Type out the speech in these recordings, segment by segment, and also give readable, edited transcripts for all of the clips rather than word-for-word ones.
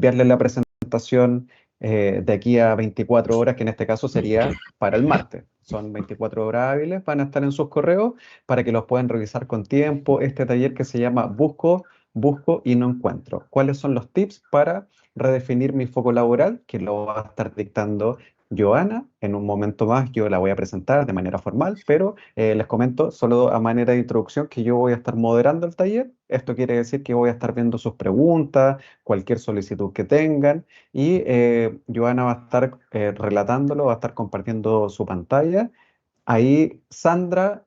enviarle la presentación de aquí a 24 horas, que en este caso sería para el martes. Son 24 horas hábiles, van a estar en sus correos para que los puedan revisar con tiempo. Este taller que se llama Busco y no encuentro. ¿Cuáles son los tips para redefinir mi foco laboral? Que lo va a estar dictando Joana. En un momento más yo la voy a presentar de manera formal, pero les comento solo a manera de introducción que yo voy a estar moderando el taller. Esto quiere decir que voy a estar viendo sus preguntas, cualquier solicitud que tengan, y Joana va a estar relatándolo, va a estar compartiendo su pantalla. Ahí, Sandra,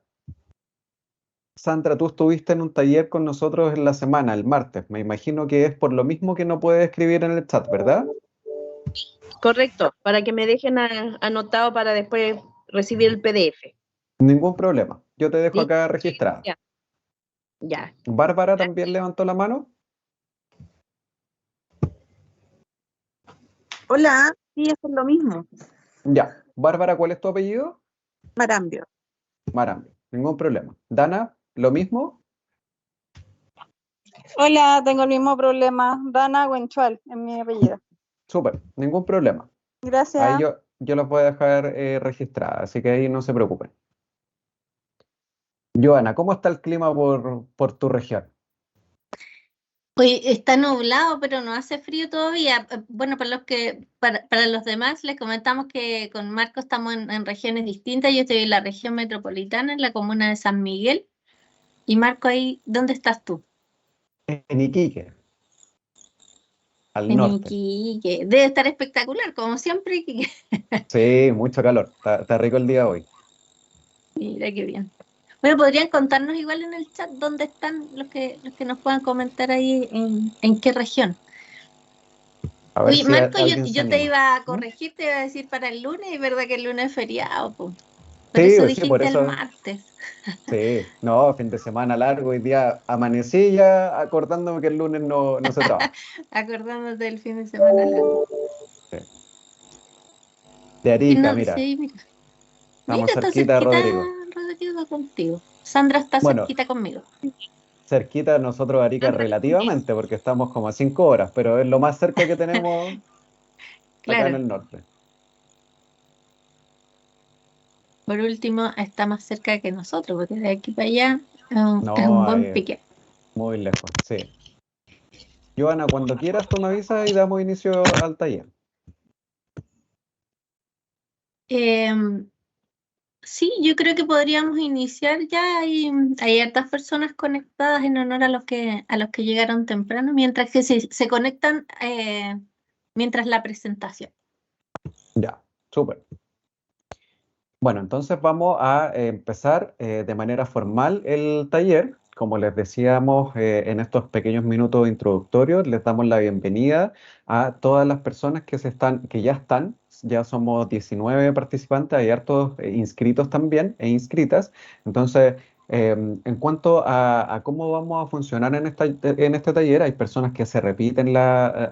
tú estuviste en un taller con nosotros en la semana, el martes. Me imagino que es por lo mismo que no puedes escribir en el chat, ¿verdad? Correcto, para que me dejen anotado para después recibir el PDF. Ningún problema. Yo te dejo ¿Listo? acá registrada. Ya. Ya. ¿Bárbara también levantó la mano? Hola, sí, eso es lo mismo. Ya. Bárbara, ¿cuál es tu apellido? Marambio. Marambio. Ningún problema. Dana, ¿lo mismo? Hola, tengo el mismo problema. Dana Wenchual es mi apellido. Súper, ningún problema. Ahí Gracias. yo los voy a dejar registradas, así que ahí no se preocupen. Joana, ¿cómo está el clima por tu región? Hoy está nublado, pero no hace frío todavía. Bueno, para los demás les comentamos que con Marco estamos en regiones distintas. Yo estoy en la región metropolitana, en la comuna de San Miguel. Y Marco, ahí, ¿dónde estás tú? En Iquique, al En norte. Iquique. Debe estar espectacular, como siempre, Iquique. Sí, mucho calor. Está rico el día hoy. Mira qué bien. Bueno, podrían contarnos igual en el chat dónde están los que nos puedan comentar ahí en qué región. A ver Oye, si Marco, alguien se yo te anima. iba a corregir, te iba a decir para el lunes, y es verdad que el lunes es feriado, po. Por Sí, eso sí, por dijiste el eso. martes. Sí, no, fin de semana largo. Hoy día amanecí ya acordándome que el lunes no se trabaja. Acordándote del fin de semana largo. Sí. De Que Arica, no, mira, sí, mira. Mira, estamos está cerquita, cerquita Rodrigo. Rodrigo contigo. Sandra está Bueno, cerquita conmigo. cerquita nosotros, Arica, Sandra, relativamente, porque estamos como a 5 horas, pero es lo más cerca que tenemos acá en claro. el norte. Por último, está más cerca que nosotros, porque de aquí para allá es un No, buen pique. muy lejos, sí. Joana, cuando quieras tú me avisas y damos inicio al taller. Em, Sí, yo creo que podríamos iniciar ya. Hay hartas personas conectadas en honor a los que llegaron temprano, mientras que se conectan mientras la presentación. Ya, súper. Bueno, entonces vamos a empezar de manera formal el taller. Como les decíamos en estos pequeños minutos introductorios, les damos la bienvenida a todas las personas ya somos 19 participantes, hay hartos inscritos también e inscritas. Entonces, en cuanto a cómo vamos a funcionar en este taller, hay personas que se repiten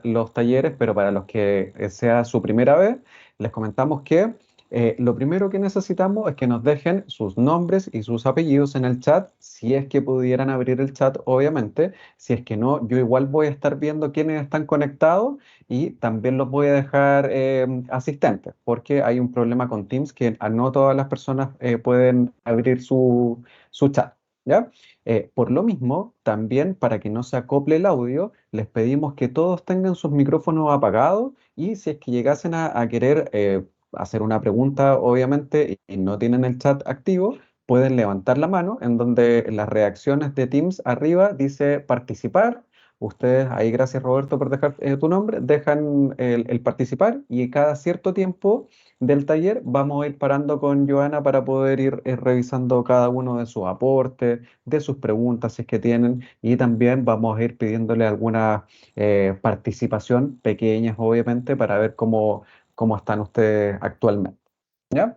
los talleres, pero para los que sea su primera vez, les comentamos que lo primero que necesitamos es que nos dejen sus nombres y sus apellidos en el chat, si es que pudieran abrir el chat, obviamente. Si es que no, yo igual voy a estar viendo quiénes están conectados y también los voy a dejar asistentes, porque hay un problema con Teams que no todas las personas pueden abrir su chat. ¿Ya? Por lo mismo, también para que no se acople el audio, les pedimos que todos tengan sus micrófonos apagados y si es que llegasen a querer hacer una pregunta, obviamente, y no tienen el chat activo, pueden levantar la mano en donde las reacciones de Teams arriba dice participar. Ustedes, ahí gracias Roberto por dejar tu nombre, dejan el participar y cada cierto tiempo del taller vamos a ir parando con Joana para poder ir revisando cada uno de sus aportes, de sus preguntas si es que tienen y también vamos a ir pidiéndole alguna participación, pequeñas obviamente, para ver cómo están ustedes actualmente. ¿Ya?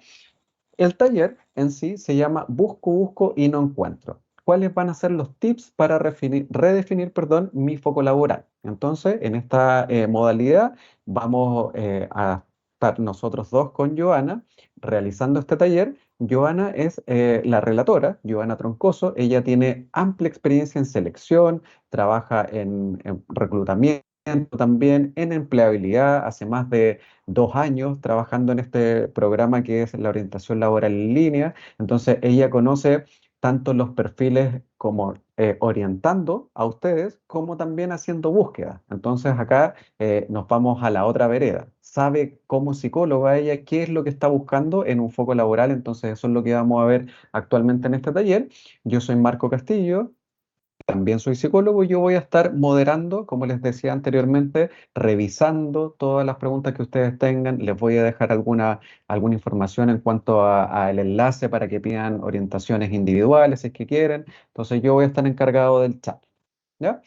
El taller en sí se llama Busco y no encuentro. ¿Cuáles van a ser los tips para redefinir, perdón, mi foco laboral? Entonces, en esta modalidad vamos a estar nosotros dos con Joana realizando este taller. Joana es la relatora, Joana Troncoso. Ella tiene amplia experiencia en selección, trabaja en reclutamiento también en empleabilidad, hace más de 2 años trabajando en este programa que es la orientación laboral en línea. Entonces, ella conoce tanto los perfiles como orientando a ustedes, como también haciendo búsqueda. Entonces, acá nos vamos a la otra vereda. Sabe como psicóloga ella qué es lo que está buscando en un foco laboral. Entonces, eso es lo que vamos a ver actualmente en este taller. Yo soy Marco Castillo. También soy psicólogo y yo voy a estar moderando, como les decía anteriormente, revisando todas las preguntas que ustedes tengan. Les voy a dejar alguna información en cuanto al enlace para que pidan orientaciones individuales si es que quieren. Entonces yo voy a estar encargado del chat. ¿Ya?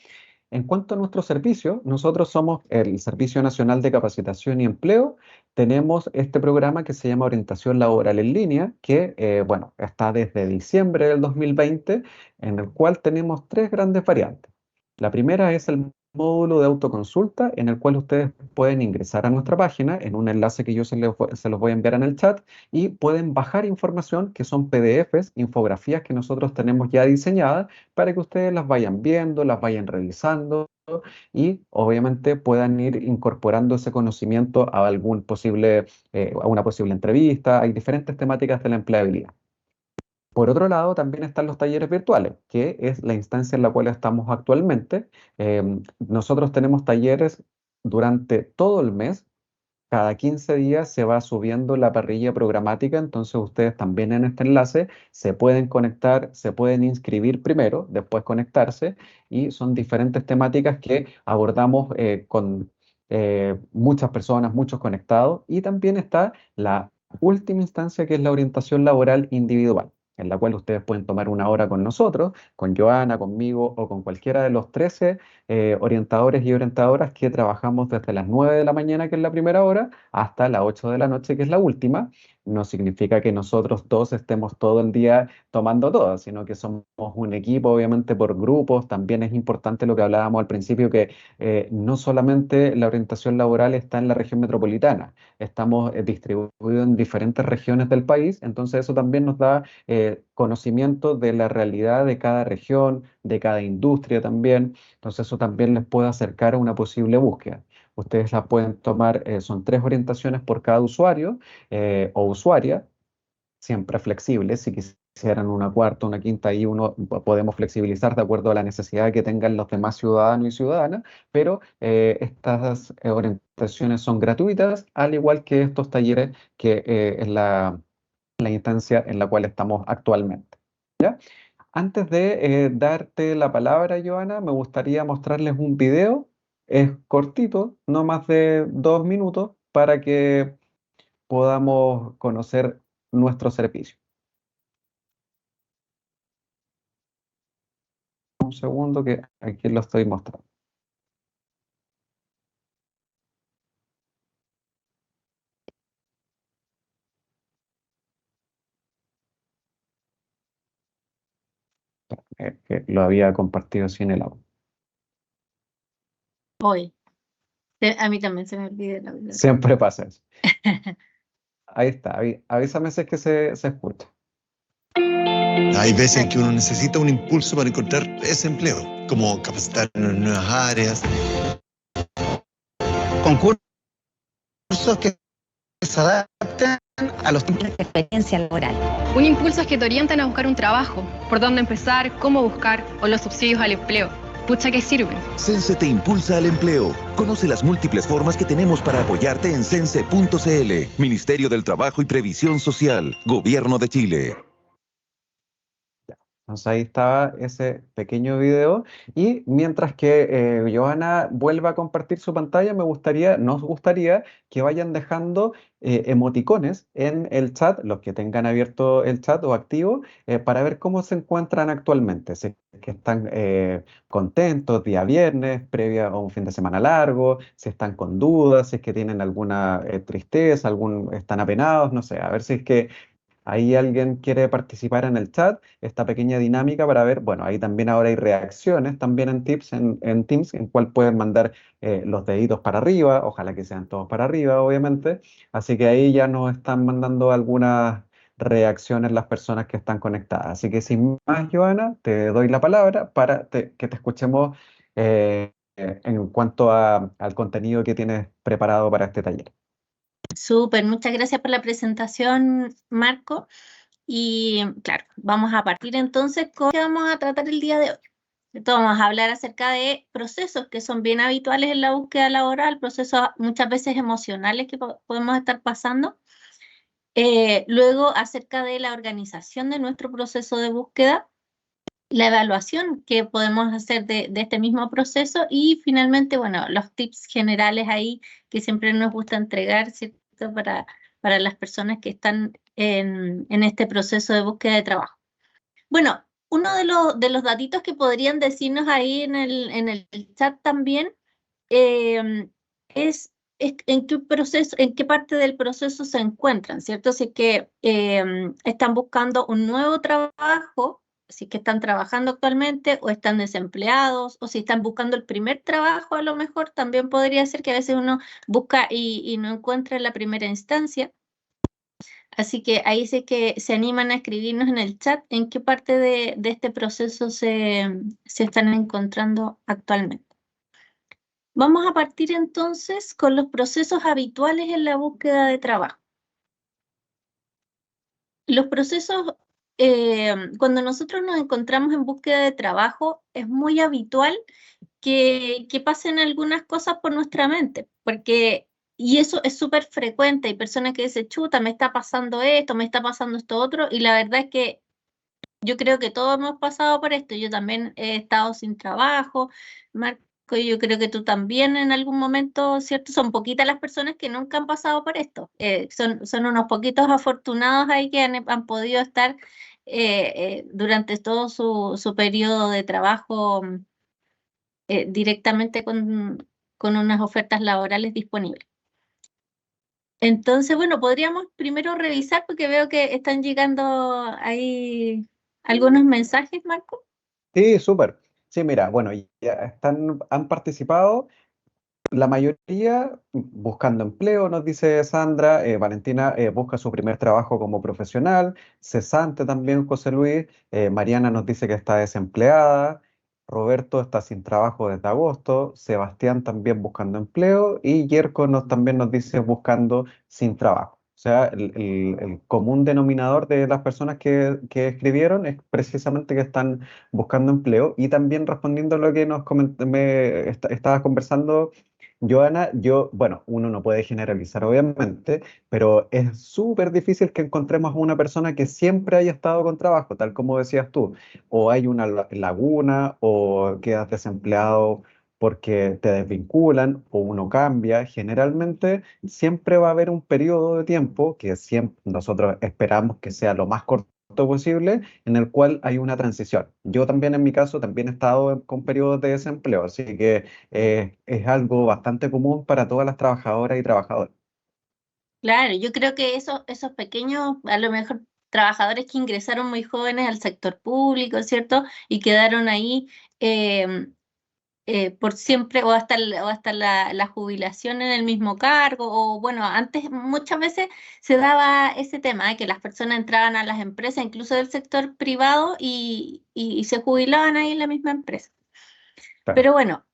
En cuanto a nuestro servicio, nosotros somos el Servicio Nacional de Capacitación y Empleo. Tenemos este programa que se llama Orientación Laboral en Línea, que, bueno, está desde diciembre del 2020, en el cual tenemos tres grandes variantes. La primera es el módulo de autoconsulta, en el cual ustedes pueden ingresar a nuestra página en un enlace que yo se los voy a enviar en el chat y pueden bajar información que son PDFs, infografías que nosotros tenemos ya diseñadas para que ustedes las vayan viendo, las vayan revisando y obviamente puedan ir incorporando ese conocimiento a a una posible entrevista. Hay diferentes temáticas de la empleabilidad. Por otro lado, también están los talleres virtuales, que es la instancia en la cual estamos actualmente. Nosotros tenemos talleres durante todo el mes. Cada 15 días se va subiendo la parrilla programática, entonces ustedes también en este enlace se pueden conectar, se pueden inscribir primero, después conectarse, y son diferentes temáticas que abordamos con muchas personas, muchos conectados, y también está la última instancia que es la orientación laboral individual, en la cual ustedes pueden tomar una hora con nosotros, con Joana, conmigo o con cualquiera de los 13 orientadores y orientadoras que trabajamos desde las 9 de la mañana, que es la primera hora, hasta las 8 de la noche, que es la última. No significa que nosotros dos estemos todo el día tomando todo, sino que somos un equipo, obviamente por grupos. También es importante lo que hablábamos al principio, que no solamente la orientación laboral está en la región metropolitana, estamos distribuidos en diferentes regiones del país, entonces eso también nos da conocimiento de la realidad de cada región, de cada industria también. Entonces eso también les puede acercar a una posible búsqueda. Ustedes la pueden tomar, son 3 orientaciones por cada usuario o usuaria, siempre flexibles. Si quisieran una cuarta, una quinta, ahí podemos flexibilizar de acuerdo a la necesidad que tengan los demás ciudadanos y ciudadanas, pero estas orientaciones son gratuitas, al igual que estos talleres que es la instancia en la cual estamos actualmente. ¿Ya? Antes de darte la palabra, Joana, me gustaría mostrarles un video. Es cortito, no más de 2 minutos, para que podamos conocer nuestro servicio. Un segundo que aquí lo estoy mostrando. Que lo había compartido sin el audio. Hoy. A mí también se me olvida la verdad. Siempre pasa eso. Ahí está, avísame si es que se escucha. Hay veces en que uno necesita un impulso para encontrar ese empleo, como capacitar en nuevas áreas. Concursos que se adapten a los tiempos de experiencia laboral. Un impulso es que te orientan a buscar un trabajo, por dónde empezar, cómo buscar, o los subsidios al empleo. Pucha que sirven. Sense te impulsa al empleo. Conoce las múltiples formas que tenemos para apoyarte en sense.cl. Ministerio del Trabajo y Previsión Social. Gobierno de Chile. Entonces ahí estaba ese pequeño video, y mientras que Joana vuelva a compartir su pantalla, nos gustaría que vayan dejando emoticones en el chat, los que tengan abierto el chat o activo, para ver cómo se encuentran actualmente, si es que están contentos día viernes, previa a un fin de semana largo, si están con dudas, si es que tienen alguna tristeza, están apenados, no sé, a ver si es que ahí alguien quiere participar en el chat, esta pequeña dinámica para ver, bueno, ahí también ahora hay reacciones también en Teams, en cual pueden mandar los deditos para arriba, ojalá que sean todos para arriba, obviamente. Así que ahí ya nos están mandando algunas reacciones las personas que están conectadas. Así que sin más, Joana, te doy la palabra para que te escuchemos en cuanto al contenido que tienes preparado para este taller. Súper, muchas gracias por la presentación, Marco. Y claro, vamos a partir entonces con qué vamos a tratar el día de hoy. Entonces, vamos a hablar acerca de procesos que son bien habituales en la búsqueda laboral, procesos muchas veces emocionales que podemos estar pasando. Luego, acerca de la organización de nuestro proceso de búsqueda, la evaluación que podemos hacer de este mismo proceso y finalmente, bueno, los tips generales ahí que siempre nos gusta entregar, ¿cierto? Para las personas que están en este proceso de búsqueda de trabajo. Bueno, uno de los datitos que podrían decirnos ahí en el chat también es en qué proceso, en qué parte del proceso se encuentran, ¿cierto? Si es que están buscando un nuevo trabajo, si es que están trabajando actualmente o están desempleados, o si están buscando el primer trabajo, a lo mejor también podría ser que a veces uno busca y no encuentra en la primera instancia. Así que ahí sé que se animan a escribirnos en el chat en qué parte de este proceso se están encontrando actualmente. Vamos a partir entonces con los procesos habituales en la búsqueda de trabajo. Los procesos, cuando nosotros nos encontramos en búsqueda de trabajo, es muy habitual que pasen algunas cosas por nuestra mente, y eso es súper frecuente. Hay personas que dicen, chuta, me está pasando esto otro, y la verdad es que yo creo que todos hemos pasado por esto. Yo también he estado sin trabajo, Marco, y yo creo que tú también en algún momento, ¿cierto? Son poquitas las personas que nunca han pasado por esto. Son unos poquitos afortunados ahí que han podido estar durante todo su periodo de trabajo directamente con unas ofertas laborales disponibles. Entonces, bueno, podríamos primero revisar porque veo que están llegando ahí algunos mensajes, Marco. Sí, súper. Sí, mira, bueno, han participado la mayoría buscando empleo, nos dice Sandra. Valentina busca su primer trabajo como profesional. Cesante también, José Luis. Mariana nos dice que está desempleada. Roberto está sin trabajo desde agosto. Sebastián también buscando empleo. Y Yerko también nos dice buscando sin trabajo. O sea, el común denominador de las personas que escribieron es precisamente que están buscando empleo. Y también respondiendo a lo que estabas conversando, Joana, bueno, uno no puede generalizar obviamente, pero es súper difícil que encontremos a una persona que siempre haya estado con trabajo, tal como decías tú. O hay una laguna, o quedas desempleado porque te desvinculan, o uno cambia. Generalmente siempre va a haber un periodo de tiempo que siempre nosotros esperamos que sea lo más corto posible, en el cual hay una transición. Yo también en mi caso también he estado con periodos de desempleo, así que es algo bastante común para todas las trabajadoras y trabajadores. Claro, yo creo que esos pequeños, a lo mejor trabajadores que ingresaron muy jóvenes al sector público, ¿cierto? Y quedaron ahí eh, por siempre o hasta la jubilación en el mismo cargo, o bueno, antes muchas veces se daba ese tema, que las personas entraban a las empresas, incluso del sector privado, y se jubilaban ahí en la misma empresa. Claro. Pero bueno,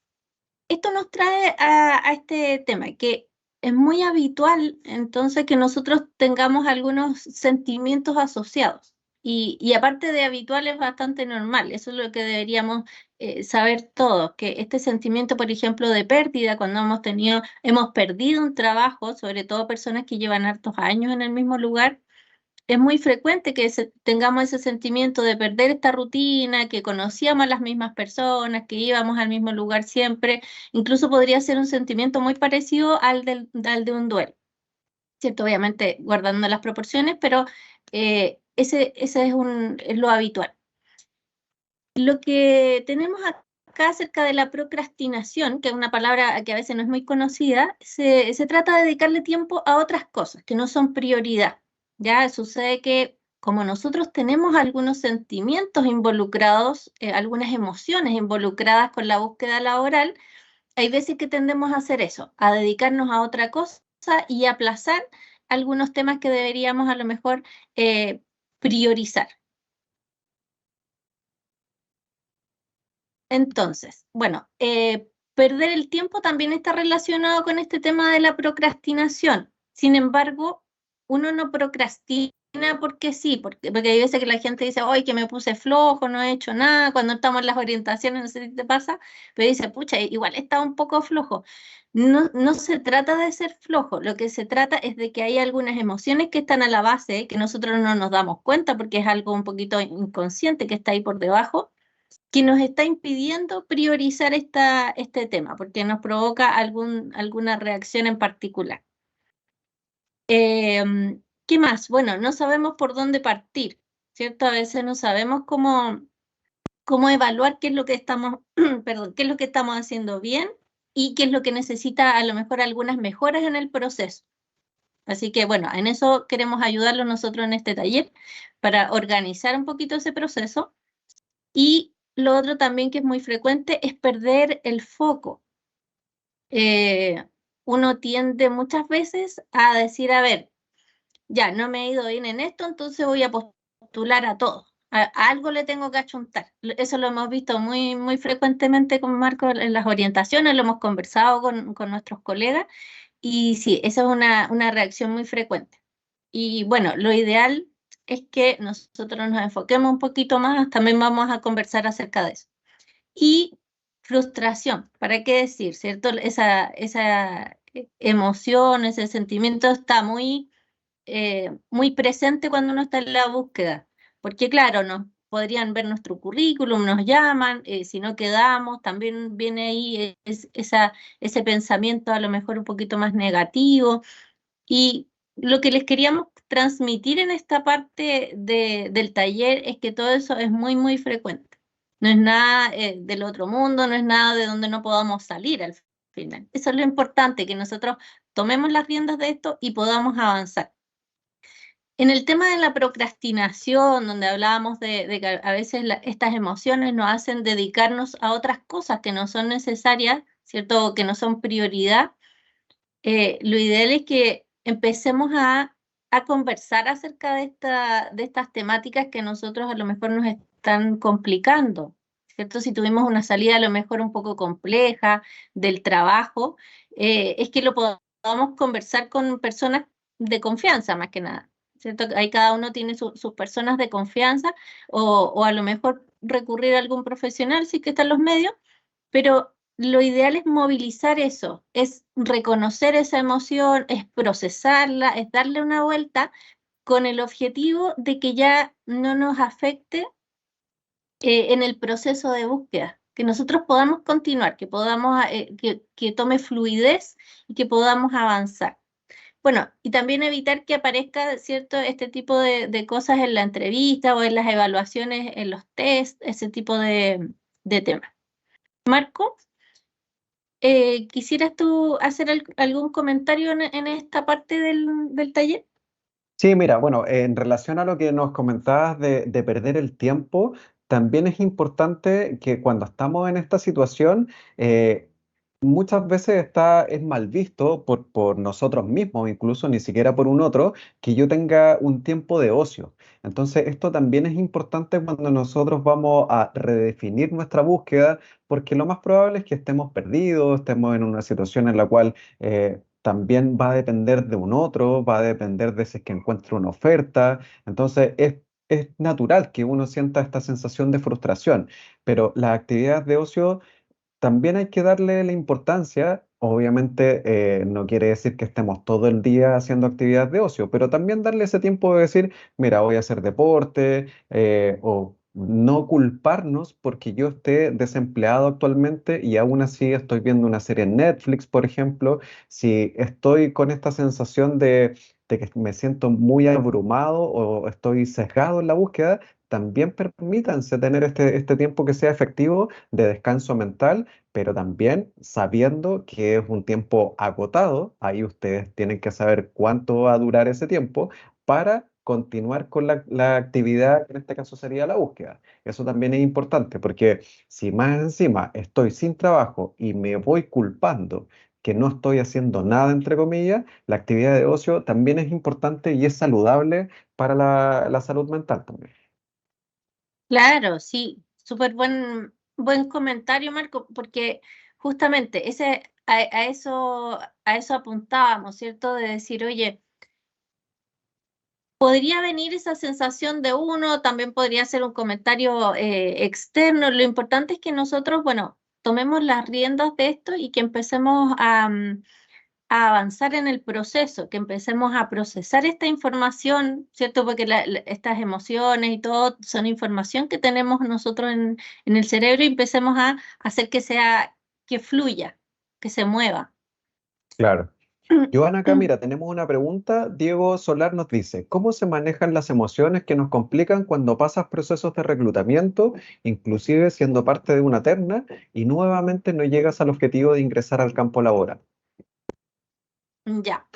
esto nos trae a este tema, que es muy habitual entonces que nosotros tengamos algunos sentimientos asociados. Y aparte de habitual es bastante normal, eso es lo que deberíamos saber todos, que este sentimiento, por ejemplo, de pérdida, cuando hemos perdido un trabajo, sobre todo personas que llevan hartos años en el mismo lugar, es muy frecuente que tengamos ese sentimiento de perder esta rutina, que conocíamos a las mismas personas, que íbamos al mismo lugar siempre. Incluso podría ser un sentimiento muy parecido al de un duelo, ¿cierto? Obviamente guardando las proporciones, pero ese es lo habitual. Lo que tenemos acá acerca de la procrastinación, que es una palabra que a veces no es muy conocida, se trata de dedicarle tiempo a otras cosas que no son prioridad. Ya sucede que como nosotros tenemos algunos sentimientos involucrados, algunas emociones involucradas con la búsqueda laboral, hay veces que tendemos a hacer eso, a dedicarnos a otra cosa y aplazar algunos temas que deberíamos a lo mejor priorizar. Entonces, bueno, perder el tiempo también está relacionado con este tema de la procrastinación. Sin embargo, uno no procrastina porque sí, porque hay veces que la gente dice, hoy que me puse flojo, no he hecho nada, cuando estamos en las orientaciones, no sé si te pasa, pero dice, pucha, igual está un poco flojo. No se trata de ser flojo, lo que se trata es de que hay algunas emociones que están a la base, que nosotros no nos damos cuenta porque es algo un poquito inconsciente que está ahí por debajo, que nos está impidiendo priorizar este tema, porque nos provoca alguna reacción en particular. ¿Qué más? Bueno, no sabemos por dónde partir, ¿cierto? A veces no sabemos cómo evaluar qué es lo que estamos, perdón, qué es lo que estamos haciendo bien y qué es lo que necesita a lo mejor algunas mejoras en el proceso. Así que bueno, en eso queremos ayudarlos nosotros en este taller para organizar un poquito ese proceso. Y lo otro también que es muy frecuente es perder el foco. Uno tiende muchas veces a decir, a ver, ya no me he ido bien en esto, entonces voy a postular a todo. A algo le tengo que achuntar. Eso lo hemos visto muy, muy frecuentemente con Marco en las orientaciones, lo hemos conversado con nuestros colegas y sí, esa es una reacción muy frecuente. Y bueno, lo ideal es que nosotros nos enfoquemos un poquito más, también vamos a conversar acerca de eso. Y frustración, ¿para qué decir, cierto? Esa emoción, ese sentimiento está muy presente cuando uno está en la búsqueda, porque claro, nos podrían ver nuestro currículum, nos llaman, si no quedamos, también viene ahí ese pensamiento a lo mejor un poquito más negativo, y lo que les queríamos transmitir en esta parte del taller es que todo eso es muy, muy frecuente. No es nada del otro mundo, no es nada de donde no podamos salir al final. Eso es lo importante, que nosotros tomemos las riendas de esto y podamos avanzar. En el tema de la procrastinación, donde hablábamos de que a veces estas emociones nos hacen dedicarnos a otras cosas que no son necesarias, ¿cierto? Que no son prioridad, lo ideal es que empecemos a conversar acerca de estas temáticas que nosotros a lo mejor nos están complicando, ¿cierto? Si tuvimos una salida a lo mejor un poco compleja del trabajo, es que lo podamos conversar con personas de confianza más que nada, ¿cierto? Ahí cada uno tiene sus personas de confianza o a lo mejor recurrir a algún profesional si es que está en los medios, pero lo ideal es movilizar eso, es reconocer esa emoción, es procesarla, es darle una vuelta con el objetivo de que ya no nos afecte en el proceso de búsqueda, que nosotros podamos continuar, que podamos, que tome fluidez y que podamos avanzar. Bueno, y también evitar que aparezca, ¿cierto?, este tipo de cosas en la entrevista o en las evaluaciones, en los test, ese tipo de temas. Marco, ¿quisieras tú hacer algún comentario en esta parte del taller? Sí, mira, bueno, en relación a lo que nos comentabas de perder el tiempo, también es importante que cuando estamos en esta situación, muchas veces es mal visto por nosotros mismos, incluso ni siquiera por un otro, que yo tenga un tiempo de ocio. Entonces, esto también es importante cuando nosotros vamos a redefinir nuestra búsqueda, porque lo más probable es que estemos perdidos, estemos en una situación en la cual también va a depender de un otro, va a depender de si es que encuentre una oferta. Entonces, es natural que uno sienta esta sensación de frustración, pero las actividades de ocio también hay que darle la importancia. Obviamente, no quiere decir que estemos todo el día haciendo actividades de ocio, pero también darle ese tiempo de decir, mira, voy a hacer deporte, o no culparnos porque yo esté desempleado actualmente y aún así estoy viendo una serie en Netflix, por ejemplo. Si estoy con esta sensación de que me siento muy abrumado o estoy sesgado en la búsqueda, también permítanse tener este tiempo que sea efectivo de descanso mental, pero también sabiendo que es un tiempo agotado. Ahí ustedes tienen que saber cuánto va a durar ese tiempo para continuar con la actividad, que en este caso sería la búsqueda. Eso también es importante, porque si más encima estoy sin trabajo y me voy culpando que no estoy haciendo nada, entre comillas, la actividad de ocio también es importante y es saludable para la salud mental también. Claro, sí, súper buen comentario, Marco, porque justamente, a eso apuntábamos, ¿cierto? De decir, oye, podría venir esa sensación de uno, también podría ser un comentario externo. Lo importante es que nosotros, bueno, tomemos las riendas de esto y que empecemos a avanzar en el proceso, que empecemos a procesar esta información, ¿cierto? Porque estas emociones y todo son información que tenemos nosotros en el cerebro y empecemos a hacer que fluya, que se mueva. Claro. Joana, acá mira, tenemos una pregunta. Diego Solar nos dice, ¿cómo se manejan las emociones que nos complican cuando pasas procesos de reclutamiento, inclusive siendo parte de una terna, y nuevamente no llegas al objetivo de ingresar al campo laboral? Ya.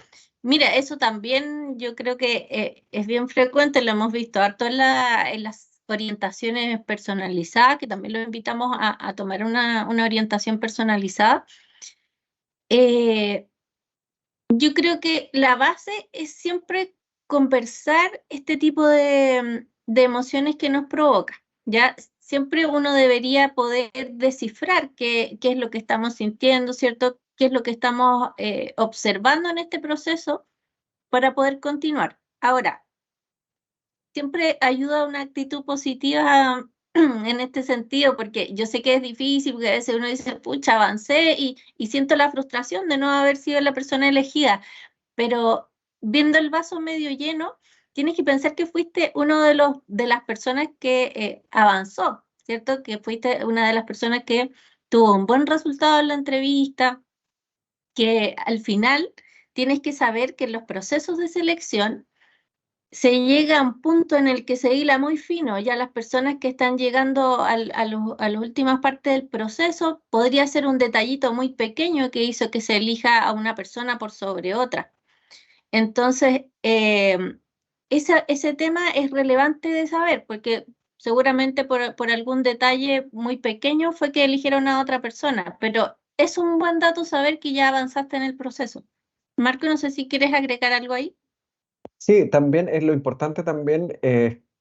Mira, eso también yo creo que es bien frecuente, lo hemos visto harto en las orientaciones personalizadas, que también lo invitamos a tomar una orientación personalizada. Yo creo que la base es siempre conversar este tipo de emociones que nos provoca. Ya siempre uno debería poder descifrar qué es lo que estamos sintiendo, ¿cierto? ¿Qué es lo que estamos observando en este proceso para poder continuar? Ahora, siempre ayuda una actitud positiva en este sentido, porque yo sé que es difícil, porque a veces uno dice, pucha, avancé y siento la frustración de no haber sido la persona elegida, pero viendo el vaso medio lleno, tienes que pensar que fuiste uno de las personas que avanzó, ¿cierto? Que fuiste una de las personas que tuvo un buen resultado en la entrevista, que al final tienes que saber que en los procesos de selección se llega a un punto en el que se hila muy fino. Ya las personas que están llegando a las últimas partes del proceso, podría ser un detallito muy pequeño que hizo que se elija a una persona por sobre otra. Entonces, ese tema es relevante de saber, porque seguramente por algún detalle muy pequeño fue que eligieron a otra persona, pero es un buen dato saber que ya avanzaste en el proceso. Marco, no sé si quieres agregar algo ahí. Sí, también es lo importante también,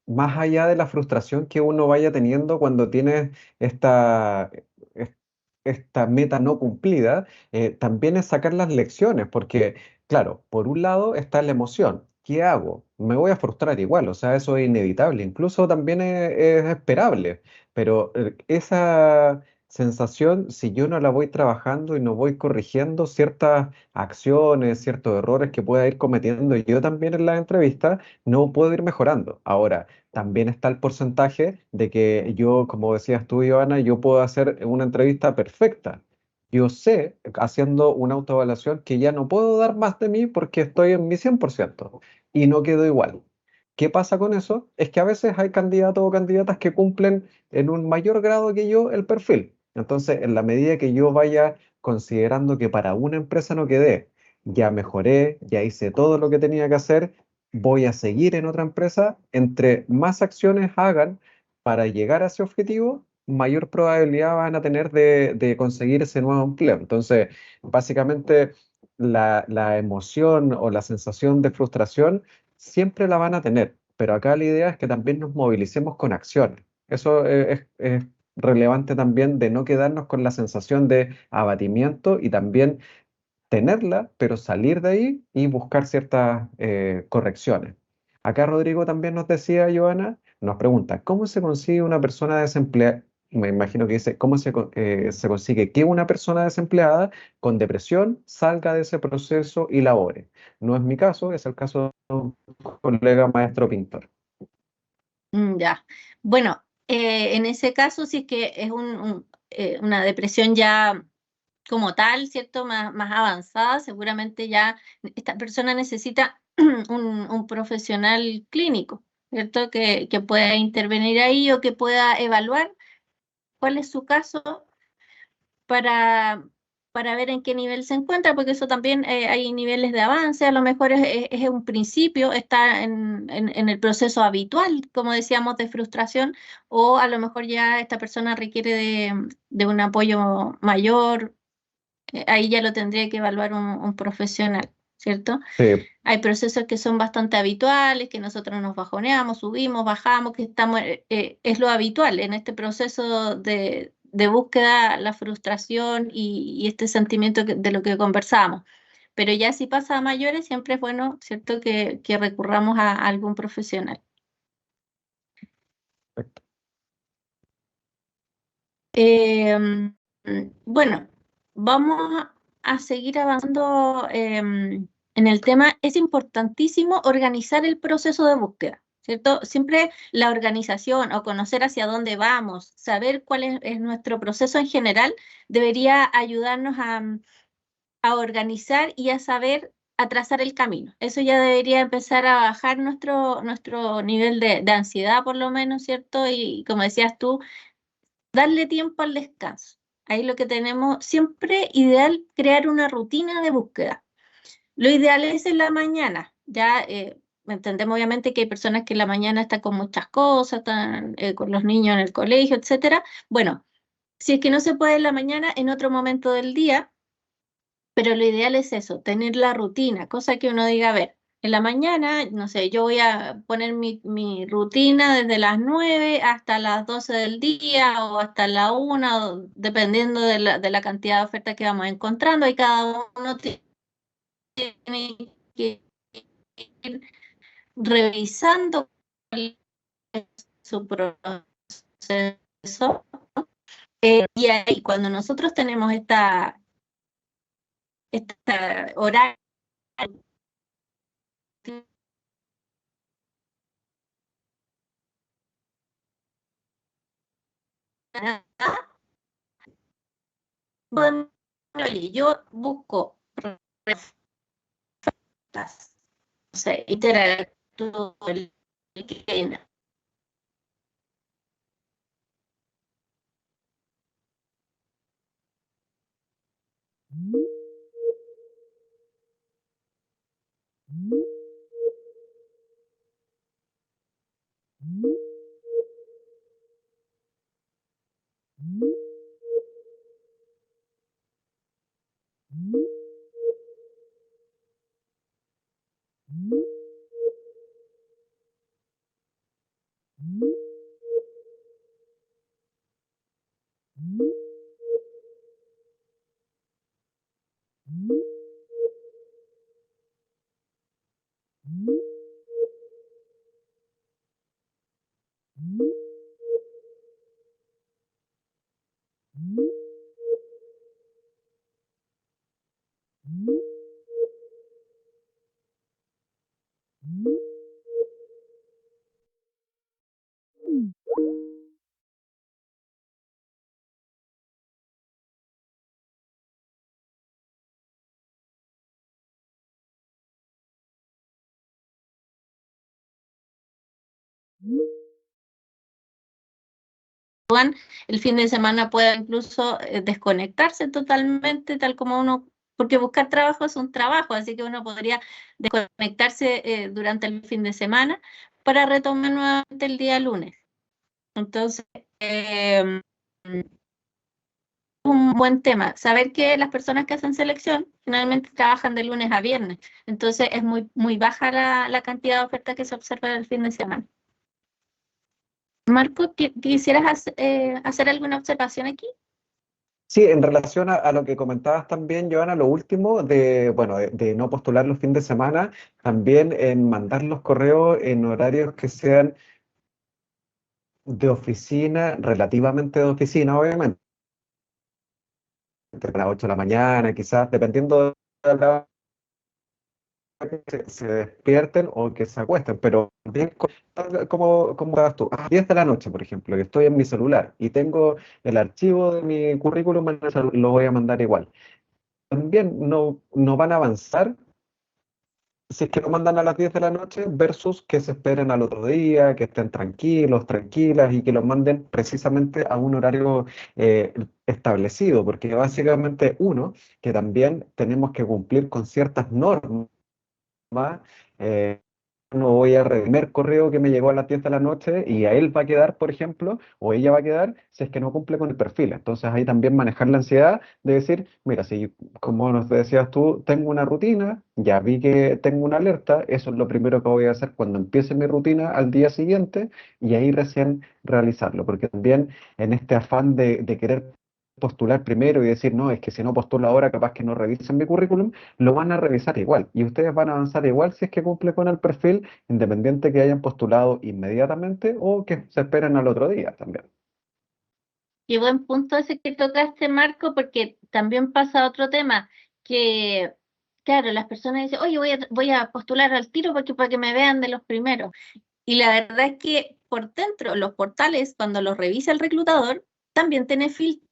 más allá de la frustración que uno vaya teniendo cuando tiene esta, es- esta meta no cumplida, también es sacar las lecciones, porque, claro, por un lado está la emoción. ¿Qué hago? Me voy a frustrar igual, o sea, eso es inevitable, incluso también es esperable, pero esa sensación, si yo no la voy trabajando y no voy corrigiendo ciertas acciones, ciertos errores que pueda ir cometiendo yo también en la entrevista, no puedo ir mejorando. Ahora, también está el porcentaje de que yo, como decías tú, Ivana, yo puedo hacer una entrevista perfecta. Yo sé, haciendo una autoevaluación, que ya no puedo dar más de mí porque estoy en mi 100% y no quedo igual. ¿Qué pasa con eso? Es que a veces hay candidatos o candidatas que cumplen en un mayor grado que yo el perfil. Entonces, en la medida que yo vaya considerando que para una empresa no quedé, ya mejoré, ya hice todo lo que tenía que hacer, voy a seguir en otra empresa, entre más acciones hagan para llegar a ese objetivo, mayor probabilidad van a tener de conseguir ese nuevo empleo. Entonces, básicamente, la emoción o la sensación de frustración siempre la van a tener, pero acá la idea es que también nos movilicemos con acciones. Eso es relevante también, de no quedarnos con la sensación de abatimiento y también tenerla, pero salir de ahí y buscar ciertas correcciones. Acá Rodrigo también nos decía, Joana, nos pregunta, ¿cómo se consigue una persona desempleada? Me imagino que dice, ¿cómo se consigue que una persona desempleada con depresión salga de ese proceso y labore? No es mi caso, es el caso de un colega maestro pintor. Ya. Bueno, en ese caso, si es que es una depresión ya como tal, ¿cierto? Más avanzada, seguramente ya esta persona necesita un profesional clínico, ¿cierto? Que pueda intervenir ahí o que pueda evaluar cuál es su caso para, para ver en qué nivel se encuentra, porque eso también hay niveles de avance, a lo mejor es un principio, está en el proceso habitual, como decíamos, de frustración, o a lo mejor ya esta persona requiere de un apoyo mayor, ahí ya lo tendría que evaluar un profesional, ¿cierto? Sí, Hay procesos que son bastante habituales, que nosotros nos bajoneamos, subimos, bajamos, que estamos, es lo habitual en este proceso de búsqueda la frustración y este sentimiento de lo que conversamos. Pero ya si pasa a mayores, siempre es bueno, ¿cierto?, que recurramos a algún profesional. Perfecto. Bueno, vamos a seguir avanzando en el tema. Es importantísimo organizar el proceso de búsqueda, ¿cierto? Siempre la organización o conocer hacia dónde vamos, saber cuál es nuestro proceso en general, debería ayudarnos a organizar y a saber, a trazar el camino. Eso ya debería empezar a bajar nuestro nivel de ansiedad, por lo menos, ¿cierto? Y como decías tú, darle tiempo al descanso. Ahí lo que tenemos, siempre ideal crear una rutina de búsqueda. Lo ideal es en la mañana. Ya entendemos obviamente que hay personas que en la mañana están con muchas cosas, están con los niños en el colegio, etcétera. Bueno, si es que no se puede en la mañana, en otro momento del día, pero lo ideal es eso, tener la rutina, cosa que uno diga, a ver, en la mañana, no sé, yo voy a poner mi rutina desde las 9 hasta las 12 del día o hasta la 1, dependiendo de la cantidad de ofertas que vamos encontrando, y cada uno tiene que ir revisando cuál es su proceso. Y ahí, cuando nosotros tenemos esta horario, oye, yo busco respuestas, no sé, interactúo el que el fin de semana pueda incluso desconectarse totalmente, tal como uno, porque buscar trabajo es un trabajo, así que uno podría desconectarse durante el fin de semana para retomar nuevamente el día lunes. Entonces, un buen tema, saber que las personas que hacen selección finalmente trabajan de lunes a viernes, entonces es muy baja la cantidad de ofertas que se observa el fin de semana. Marco, ¿quisieras hacer alguna observación aquí? Sí, en relación a lo que comentabas también, Joana, lo último de, bueno, de no postular los fines de semana, también en mandar los correos en horarios que sean de oficina, relativamente de oficina, obviamente, a las 8 de la mañana, quizás, dependiendo de la hora que se despierten o que se acuesten, pero bien, como das tú, a las 10 de la noche, por ejemplo, que estoy en mi celular y tengo el archivo de mi currículum, lo voy a mandar igual. También no van a avanzar si es que lo mandan a las 10 de la noche versus que se esperen al otro día, que estén tranquilos, tranquilas y que lo manden precisamente a un horario establecido, porque básicamente uno, que también tenemos que cumplir con ciertas normas, eh, no voy a revisar el primer correo que me llegó a las 10 de la noche y a él va a quedar, por ejemplo, o ella va a quedar si es que no cumple con el perfil. Entonces ahí también manejar la ansiedad de decir, mira, si como nos decías tú, tengo una rutina, ya vi que tengo una alerta, eso es lo primero que voy a hacer cuando empiece mi rutina al día siguiente y ahí recién realizarlo, porque también en este afán de querer postular primero y decir, no, es que si no postulo ahora, capaz que no revisen mi currículum, lo van a revisar igual y ustedes van a avanzar igual si es que cumple con el perfil, independiente que hayan postulado inmediatamente o que se esperen al otro día también. Qué buen punto ese que tocaste, Marco, porque también pasa otro tema, que, claro, las personas dicen, oye, voy a postular al tiro para que me vean de los primeros. Y la verdad es que por dentro, los portales, cuando los revisa el reclutador, también tiene filtros.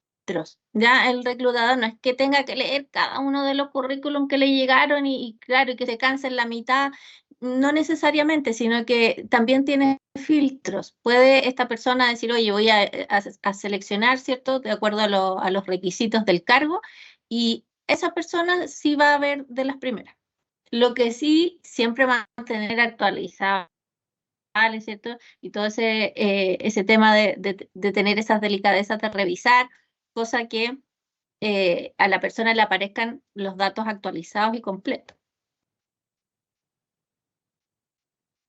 Ya el reclutador no es que tenga que leer cada uno de los currículums que le llegaron y claro, y que se canse en la mitad, no necesariamente, sino que también tiene filtros. Puede esta persona decir, oye, voy a seleccionar, ¿cierto? De acuerdo a los requisitos del cargo, y esa persona sí va a ver de las primeras. Lo que sí siempre va a mantener actualizado, ¿cierto? Y todo ese tema de tener esas delicadezas de revisar, cosa que a la persona le aparezcan los datos actualizados y completos.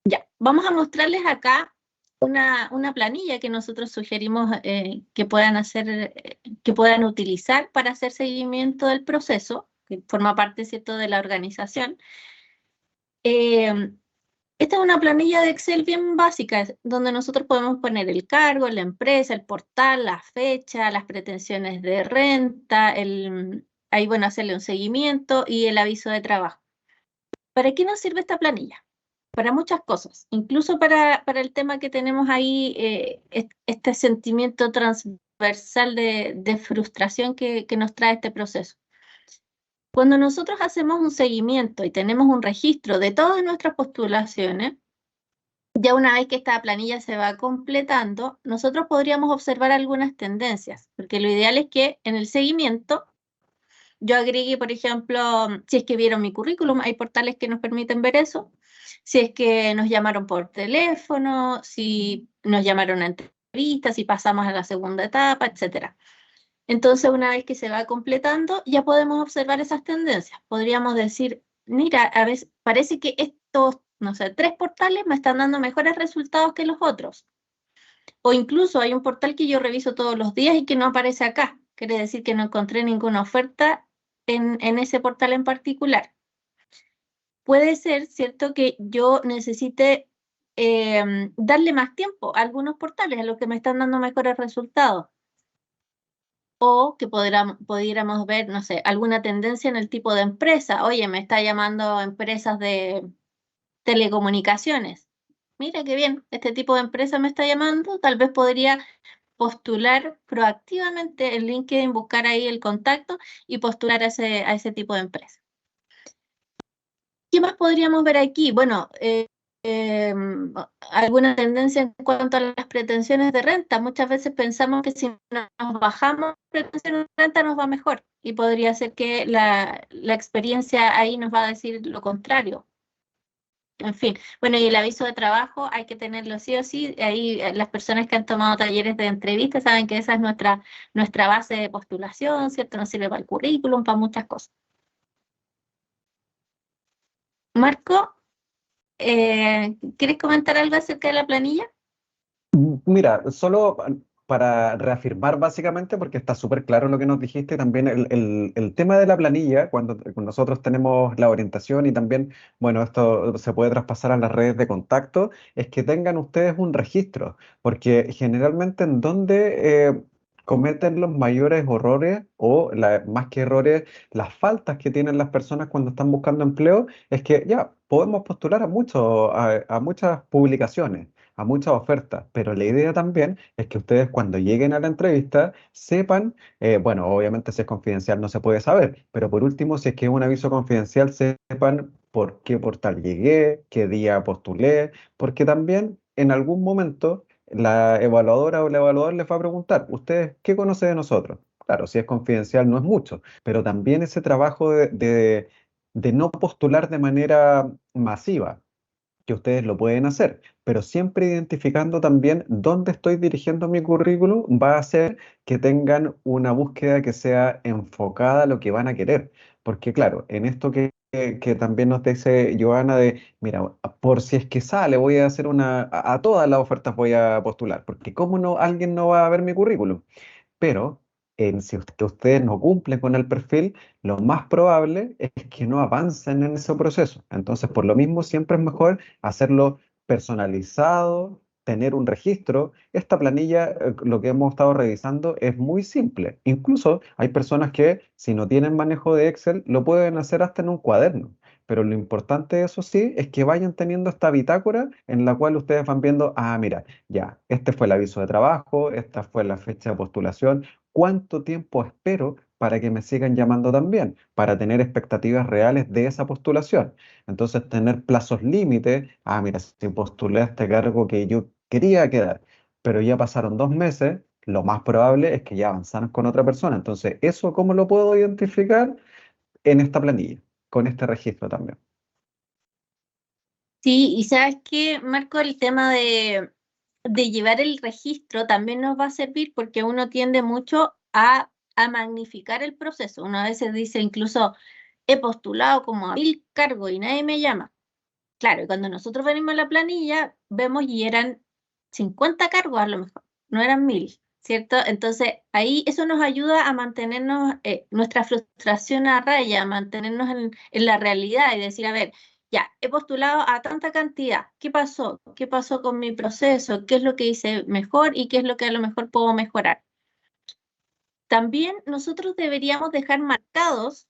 Ya, vamos a mostrarles acá una planilla que nosotros sugerimos que puedan hacer, que puedan utilizar para hacer seguimiento del proceso, que forma parte, ¿cierto?, de la organización. Esta es una planilla de Excel bien básica, donde nosotros podemos poner el cargo, la empresa, el portal, la fecha, las pretensiones de renta, ahí, bueno, hacerle un seguimiento y el aviso de trabajo. ¿Para qué nos sirve esta planilla? Para muchas cosas, incluso para el tema que tenemos ahí, este sentimiento transversal de frustración que nos trae este proceso. Cuando nosotros hacemos un seguimiento y tenemos un registro de todas nuestras postulaciones, ya una vez que esta planilla se va completando, nosotros podríamos observar algunas tendencias, porque lo ideal es que en el seguimiento yo agregue, por ejemplo, si es que vieron mi currículum, hay portales que nos permiten ver eso, si es que nos llamaron por teléfono, si nos llamaron a entrevistas, si pasamos a la segunda etapa, etc. Entonces, una vez que se va completando, ya podemos observar esas tendencias. Podríamos decir, mira, a veces parece que estos, no sé, 3 portales me están dando mejores resultados que los otros. O incluso hay un portal que yo reviso todos los días y que no aparece acá. Quiere decir que no encontré ninguna oferta en ese portal en particular. Puede ser, ¿cierto?, que yo necesite darle más tiempo a algunos portales, a los que me están dando mejores resultados. O que pudiéramos ver, no sé, alguna tendencia en el tipo de empresa. Oye, me está llamando empresas de telecomunicaciones. Mira qué bien, este tipo de empresa me está llamando. Tal vez podría postular proactivamente en LinkedIn, buscar ahí el contacto y postular a ese tipo de empresa. ¿Qué más podríamos ver aquí? Bueno, alguna tendencia en cuanto a las pretensiones de renta. Muchas veces pensamos que si nos bajamos pretensiones de renta nos va mejor y podría ser que la experiencia ahí nos va a decir lo contrario. En fin, bueno, y el aviso de trabajo hay que tenerlo sí o sí. Ahí las personas que han tomado talleres de entrevista saben que esa es nuestra base de postulación, ¿cierto? Nos sirve para el currículum, para muchas cosas. Marco, ¿quieres comentar algo acerca de la planilla? Mira, solo para reafirmar básicamente, porque está súper claro lo que nos dijiste, también el tema de la planilla, cuando nosotros tenemos la orientación y también, bueno, esto se puede traspasar a las redes de contacto, es que tengan ustedes un registro, porque generalmente en donde cometen los mayores errores o más que errores, las faltas que tienen las personas cuando están buscando empleo, es que ya podemos postular a muchas publicaciones, a muchas ofertas, pero la idea también es que ustedes cuando lleguen a la entrevista sepan, bueno, obviamente si es confidencial no se puede saber, pero por último, si es que es un aviso confidencial, sepan por qué portal llegué, qué día postulé, porque también en algún momento la evaluadora o el evaluador les va a preguntar, ¿ustedes qué conocen de nosotros? Claro, si es confidencial no es mucho, pero también ese trabajo de no postular de manera masiva. que ustedes lo pueden hacer, pero siempre identificando también dónde estoy dirigiendo mi currículum va a hacer que tengan una búsqueda que sea enfocada a lo que van a querer. Porque claro, en esto que también nos dice Joana de, mira, por si es que sale, voy a hacer a todas las ofertas voy a postular, porque cómo no, alguien no va a ver mi currículum. Pero si que ustedes no cumplen con el perfil, lo más probable es que no avancen en ese proceso. Entonces, por lo mismo, siempre es mejor hacerlo personalizado, tener un registro. Esta planilla, lo que hemos estado revisando, es muy simple. Incluso hay personas que, si no tienen manejo de Excel, lo pueden hacer hasta en un cuaderno. Pero lo importante, eso sí, es que vayan teniendo esta bitácora en la cual ustedes van viendo, ah, mira, ya, este fue el aviso de trabajo, esta fue la fecha de postulación, cuánto tiempo espero para que me sigan llamando también, para tener expectativas reales de esa postulación. Entonces, tener plazos límites, ah, mira, si postulé a este cargo que yo quería quedar, pero ya pasaron 2 meses, lo más probable es que ya avanzaron con otra persona. Entonces, ¿eso cómo lo puedo identificar? En esta planilla, con este registro también. Sí, y sabes qué, Marco, el tema de llevar el registro también nos va a servir porque uno tiende mucho a magnificar el proceso. Uno a veces dice incluso, he postulado como a 1000 cargos y nadie me llama. Claro, y cuando nosotros venimos a la planilla, vemos y eran 50 cargos a lo mejor, no eran 1000, ¿cierto? Entonces ahí eso nos ayuda a mantenernos, nuestra frustración a raya, a mantenernos en la realidad y decir, a ver, ya, he postulado a tanta cantidad, ¿qué pasó? ¿Qué pasó con mi proceso? ¿Qué es lo que hice mejor y qué es lo que a lo mejor puedo mejorar? También nosotros deberíamos dejar marcados,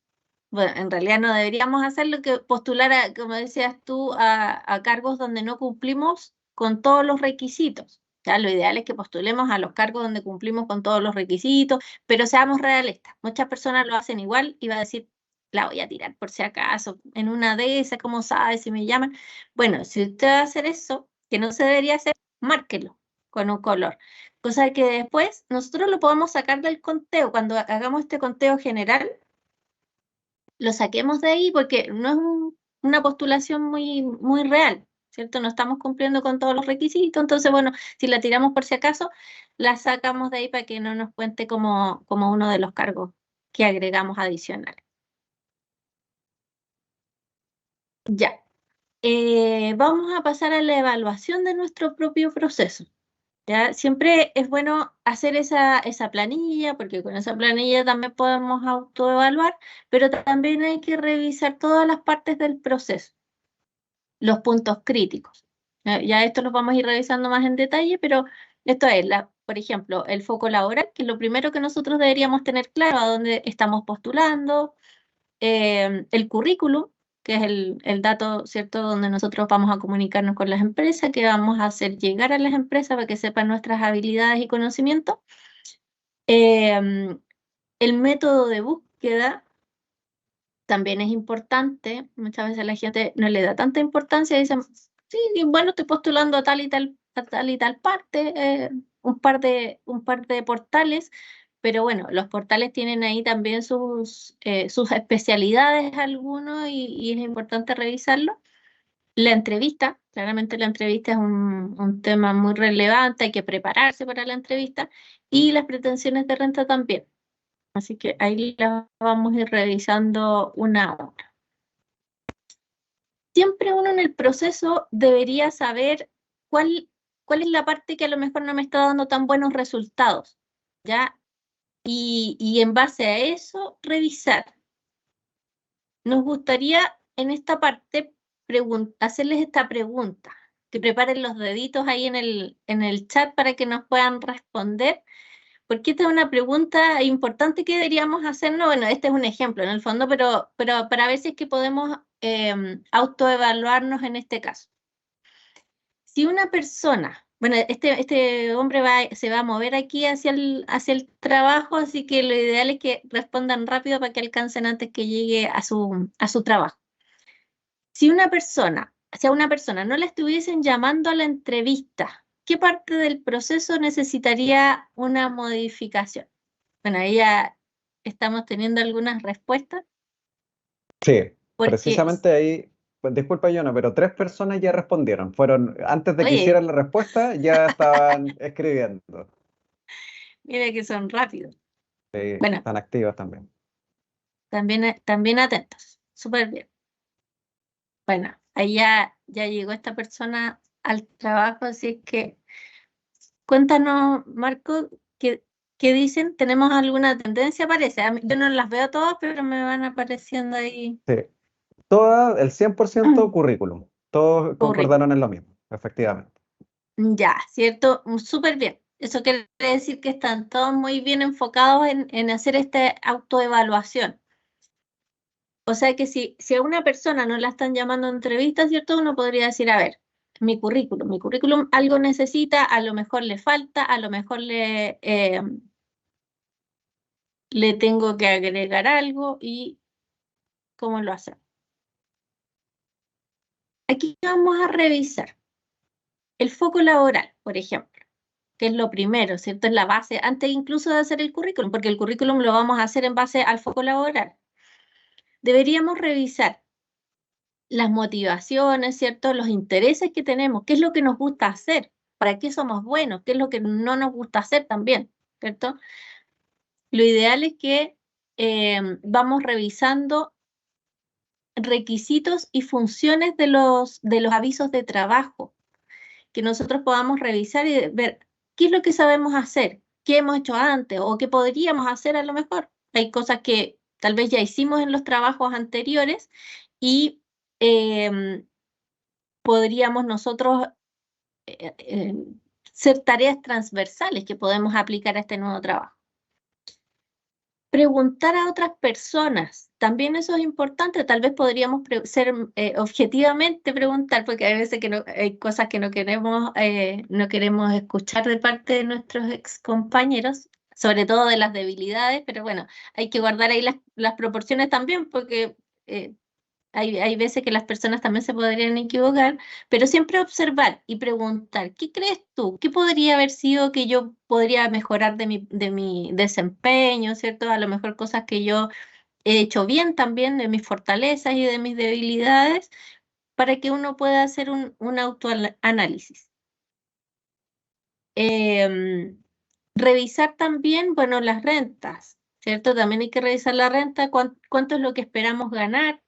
bueno, en realidad no deberíamos hacer lo que postular, como decías tú, a cargos donde no cumplimos con todos los requisitos. Ya, lo ideal es que postulemos a los cargos donde cumplimos con todos los requisitos, pero seamos realistas. Muchas personas lo hacen igual y va a decir, la voy a tirar por si acaso, en una de esas, ¿cómo sabes si me llaman? Bueno, si usted va a hacer eso, que no se debería hacer, márquelo con un color. Cosa que después nosotros lo podamos sacar del conteo. Cuando hagamos este conteo general, lo saquemos de ahí porque no es una postulación muy real, ¿cierto? No estamos cumpliendo con todos los requisitos. Entonces, bueno, si la tiramos por si acaso, la sacamos de ahí para que no nos cuente como uno de los cargos que agregamos adicionales. Ya. Vamos a pasar a la evaluación de nuestro propio proceso. ¿Ya? Siempre es bueno hacer esa planilla, porque con esa planilla también podemos autoevaluar, pero también hay que revisar todas las partes del proceso, los puntos críticos. Ya esto los vamos a ir revisando más en detalle, pero esto es, por ejemplo, el foco laboral, que es lo primero que nosotros deberíamos tener claro a dónde estamos postulando, el currículum, que es el dato, ¿cierto?, donde nosotros vamos a comunicarnos con las empresas, que vamos a hacer llegar a las empresas para que sepan nuestras habilidades y conocimientos. El método de búsqueda también es importante. Muchas veces la gente no le da tanta importancia y dicen, sí, bueno, estoy postulando a tal y tal parte, un par de portales. Pero bueno, los portales tienen ahí también sus especialidades algunos y es importante revisarlo. La entrevista, claramente la entrevista es un tema muy relevante, hay que prepararse para la entrevista y las pretensiones de renta también. Así que ahí las vamos a ir revisando una a una. Siempre uno en el proceso debería saber cuál es la parte que a lo mejor no me está dando tan buenos resultados, ¿ya? Y en base a eso, revisar. Nos gustaría en esta parte hacerles esta pregunta, que preparen los deditos ahí en el chat para que nos puedan responder, porque esta es una pregunta importante que deberíamos hacernos. Bueno, este es un ejemplo en el fondo, pero para ver si es que podemos autoevaluarnos en este caso. Si una persona, bueno, este hombre se va a mover aquí hacia el trabajo, así que lo ideal es que respondan rápido para que alcancen antes que llegue a su trabajo. Si a una persona no la estuviesen llamando a la entrevista, ¿qué parte del proceso necesitaría una modificación? Bueno, ahí ya estamos teniendo algunas respuestas. Sí, Porque precisamente ahí pues, disculpa, Yona, pero 3 personas ya respondieron. Fueron, antes de que Oye, hicieran la respuesta, ya estaban escribiendo. mira que son rápidos. Sí, Bueno, están activas también. también atentos. Súper bien. Bueno, ahí ya llegó esta persona al trabajo, así es que cuéntanos, Marco, ¿qué dicen? ¿Tenemos alguna tendencia? Parece. Yo no las veo todas, pero me van apareciendo ahí. Sí, toda, el 100% currículum. Todos Currículum. concordaron en lo mismo, efectivamente. Ya, ¿cierto? Súper bien. Eso quiere decir que están todos muy bien enfocados en hacer esta autoevaluación. O sea que si a una persona no la están llamando a entrevista, ¿cierto? Uno podría decir, a ver, mi currículum algo necesita, a lo mejor le falta, a lo mejor le tengo que agregar algo y cómo lo hacemos. Aquí vamos a revisar el foco laboral, por ejemplo, que es lo primero, ¿cierto? Es la base, antes incluso de hacer el currículum, porque el currículum lo vamos a hacer en base al foco laboral. Deberíamos revisar las motivaciones, ¿cierto? Los intereses que tenemos, qué es lo que nos gusta hacer, para qué somos buenos, qué es lo que no nos gusta hacer también, ¿cierto? Lo ideal es que vamos revisando requisitos y funciones de los avisos de trabajo, que nosotros podamos revisar y ver qué es lo que sabemos hacer, qué hemos hecho antes o qué podríamos hacer a lo mejor. Hay cosas que tal vez ya hicimos en los trabajos anteriores y podríamos nosotros ser tareas transversales que podemos aplicar a este nuevo trabajo. Preguntar a otras personas, también eso es importante, tal vez podríamos ser objetivamente preguntar, porque hay veces que hay cosas que no queremos escuchar de parte de nuestros ex compañeros, sobre todo de las debilidades, pero bueno, hay que guardar ahí las proporciones también, porque hay veces que las personas también se podrían equivocar, pero siempre observar y preguntar, ¿qué crees tú? ¿Qué podría haber sido que yo podría mejorar de mi desempeño, ¿cierto? A lo mejor cosas que yo he hecho bien también, de mis fortalezas y de mis debilidades, para que uno pueda hacer un autoanálisis. Revisar también, bueno, las rentas, ¿cierto? También hay que revisar la renta, cuánto es lo que esperamos ganar,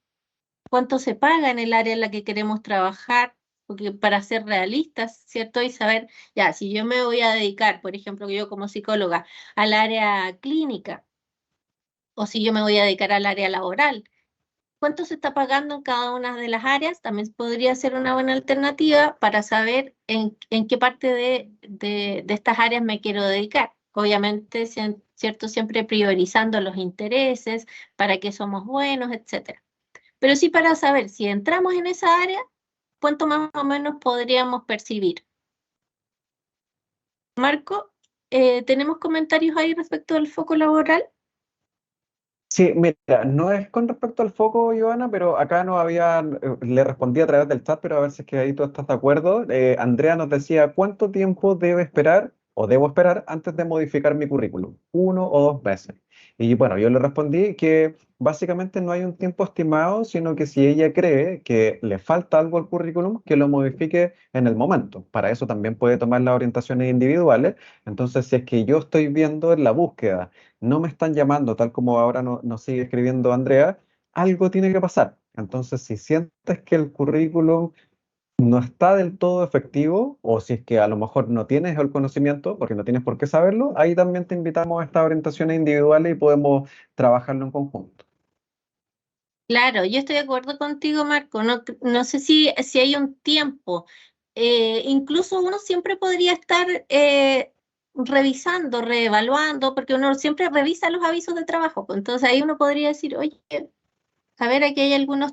cuánto se paga en el área en la que queremos trabajar, porque para ser realistas, ¿cierto? Y saber, ya, si yo me voy a dedicar, por ejemplo, yo como psicóloga, al área clínica, o si yo me voy a dedicar al área laboral, ¿cuánto se está pagando en cada una de las áreas? También podría ser una buena alternativa para saber en qué parte de estas áreas me quiero dedicar. Obviamente, ¿cierto? Siempre priorizando los intereses, para qué somos buenos, etcétera. Pero sí para saber si entramos en esa área, cuánto más o menos podríamos percibir. Marco, ¿tenemos comentarios ahí respecto al foco laboral? Sí, mira, no es con respecto al foco, Joana, pero acá no había, le respondí a través del chat, pero a ver si es que ahí tú estás de acuerdo. Andrea nos decía, ¿cuánto tiempo debe esperar o debo esperar antes de modificar mi currículum? 1 o 2 meses. Y bueno, yo le respondí que básicamente no hay un tiempo estimado, sino que si ella cree que le falta algo al currículum, que lo modifique en el momento. Para eso también puede tomar las orientaciones individuales. Entonces, si es que yo estoy viendo en la búsqueda no me están llamando, tal como ahora nos sigue escribiendo Andrea, algo tiene que pasar. Entonces, si sientes que el currículum no está del todo efectivo, o si es que a lo mejor no tienes el conocimiento, porque no tienes por qué saberlo, ahí también te invitamos a estas orientaciones individuales y podemos trabajarlo en conjunto. Claro, yo estoy de acuerdo contigo, Marco. No sé si hay un tiempo. Incluso uno siempre podría estar revisando, reevaluando, porque uno siempre revisa los avisos de trabajo. Pues, entonces ahí uno podría decir, oye, a ver, aquí hay algunos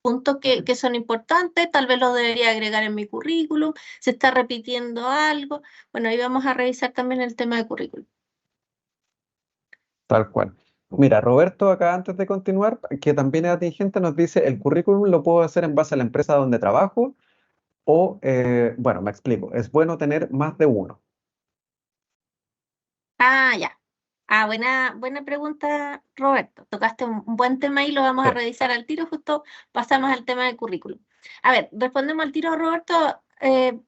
puntos que son importantes, tal vez los debería agregar en mi currículum, se está repitiendo algo. Bueno, ahí vamos a revisar también el tema de currículum. Tal cual. Mira, Roberto, acá antes de continuar, que también es atingente, nos dice, el currículum lo puedo hacer en base a la empresa donde trabajo o, bueno, me explico, es bueno tener más de uno. Ah, ya. Buena pregunta, Roberto. Tocaste un buen tema y lo vamos a Sí. revisar al tiro, justo pasamos al tema del currículum. A ver, respondemos al tiro, Roberto,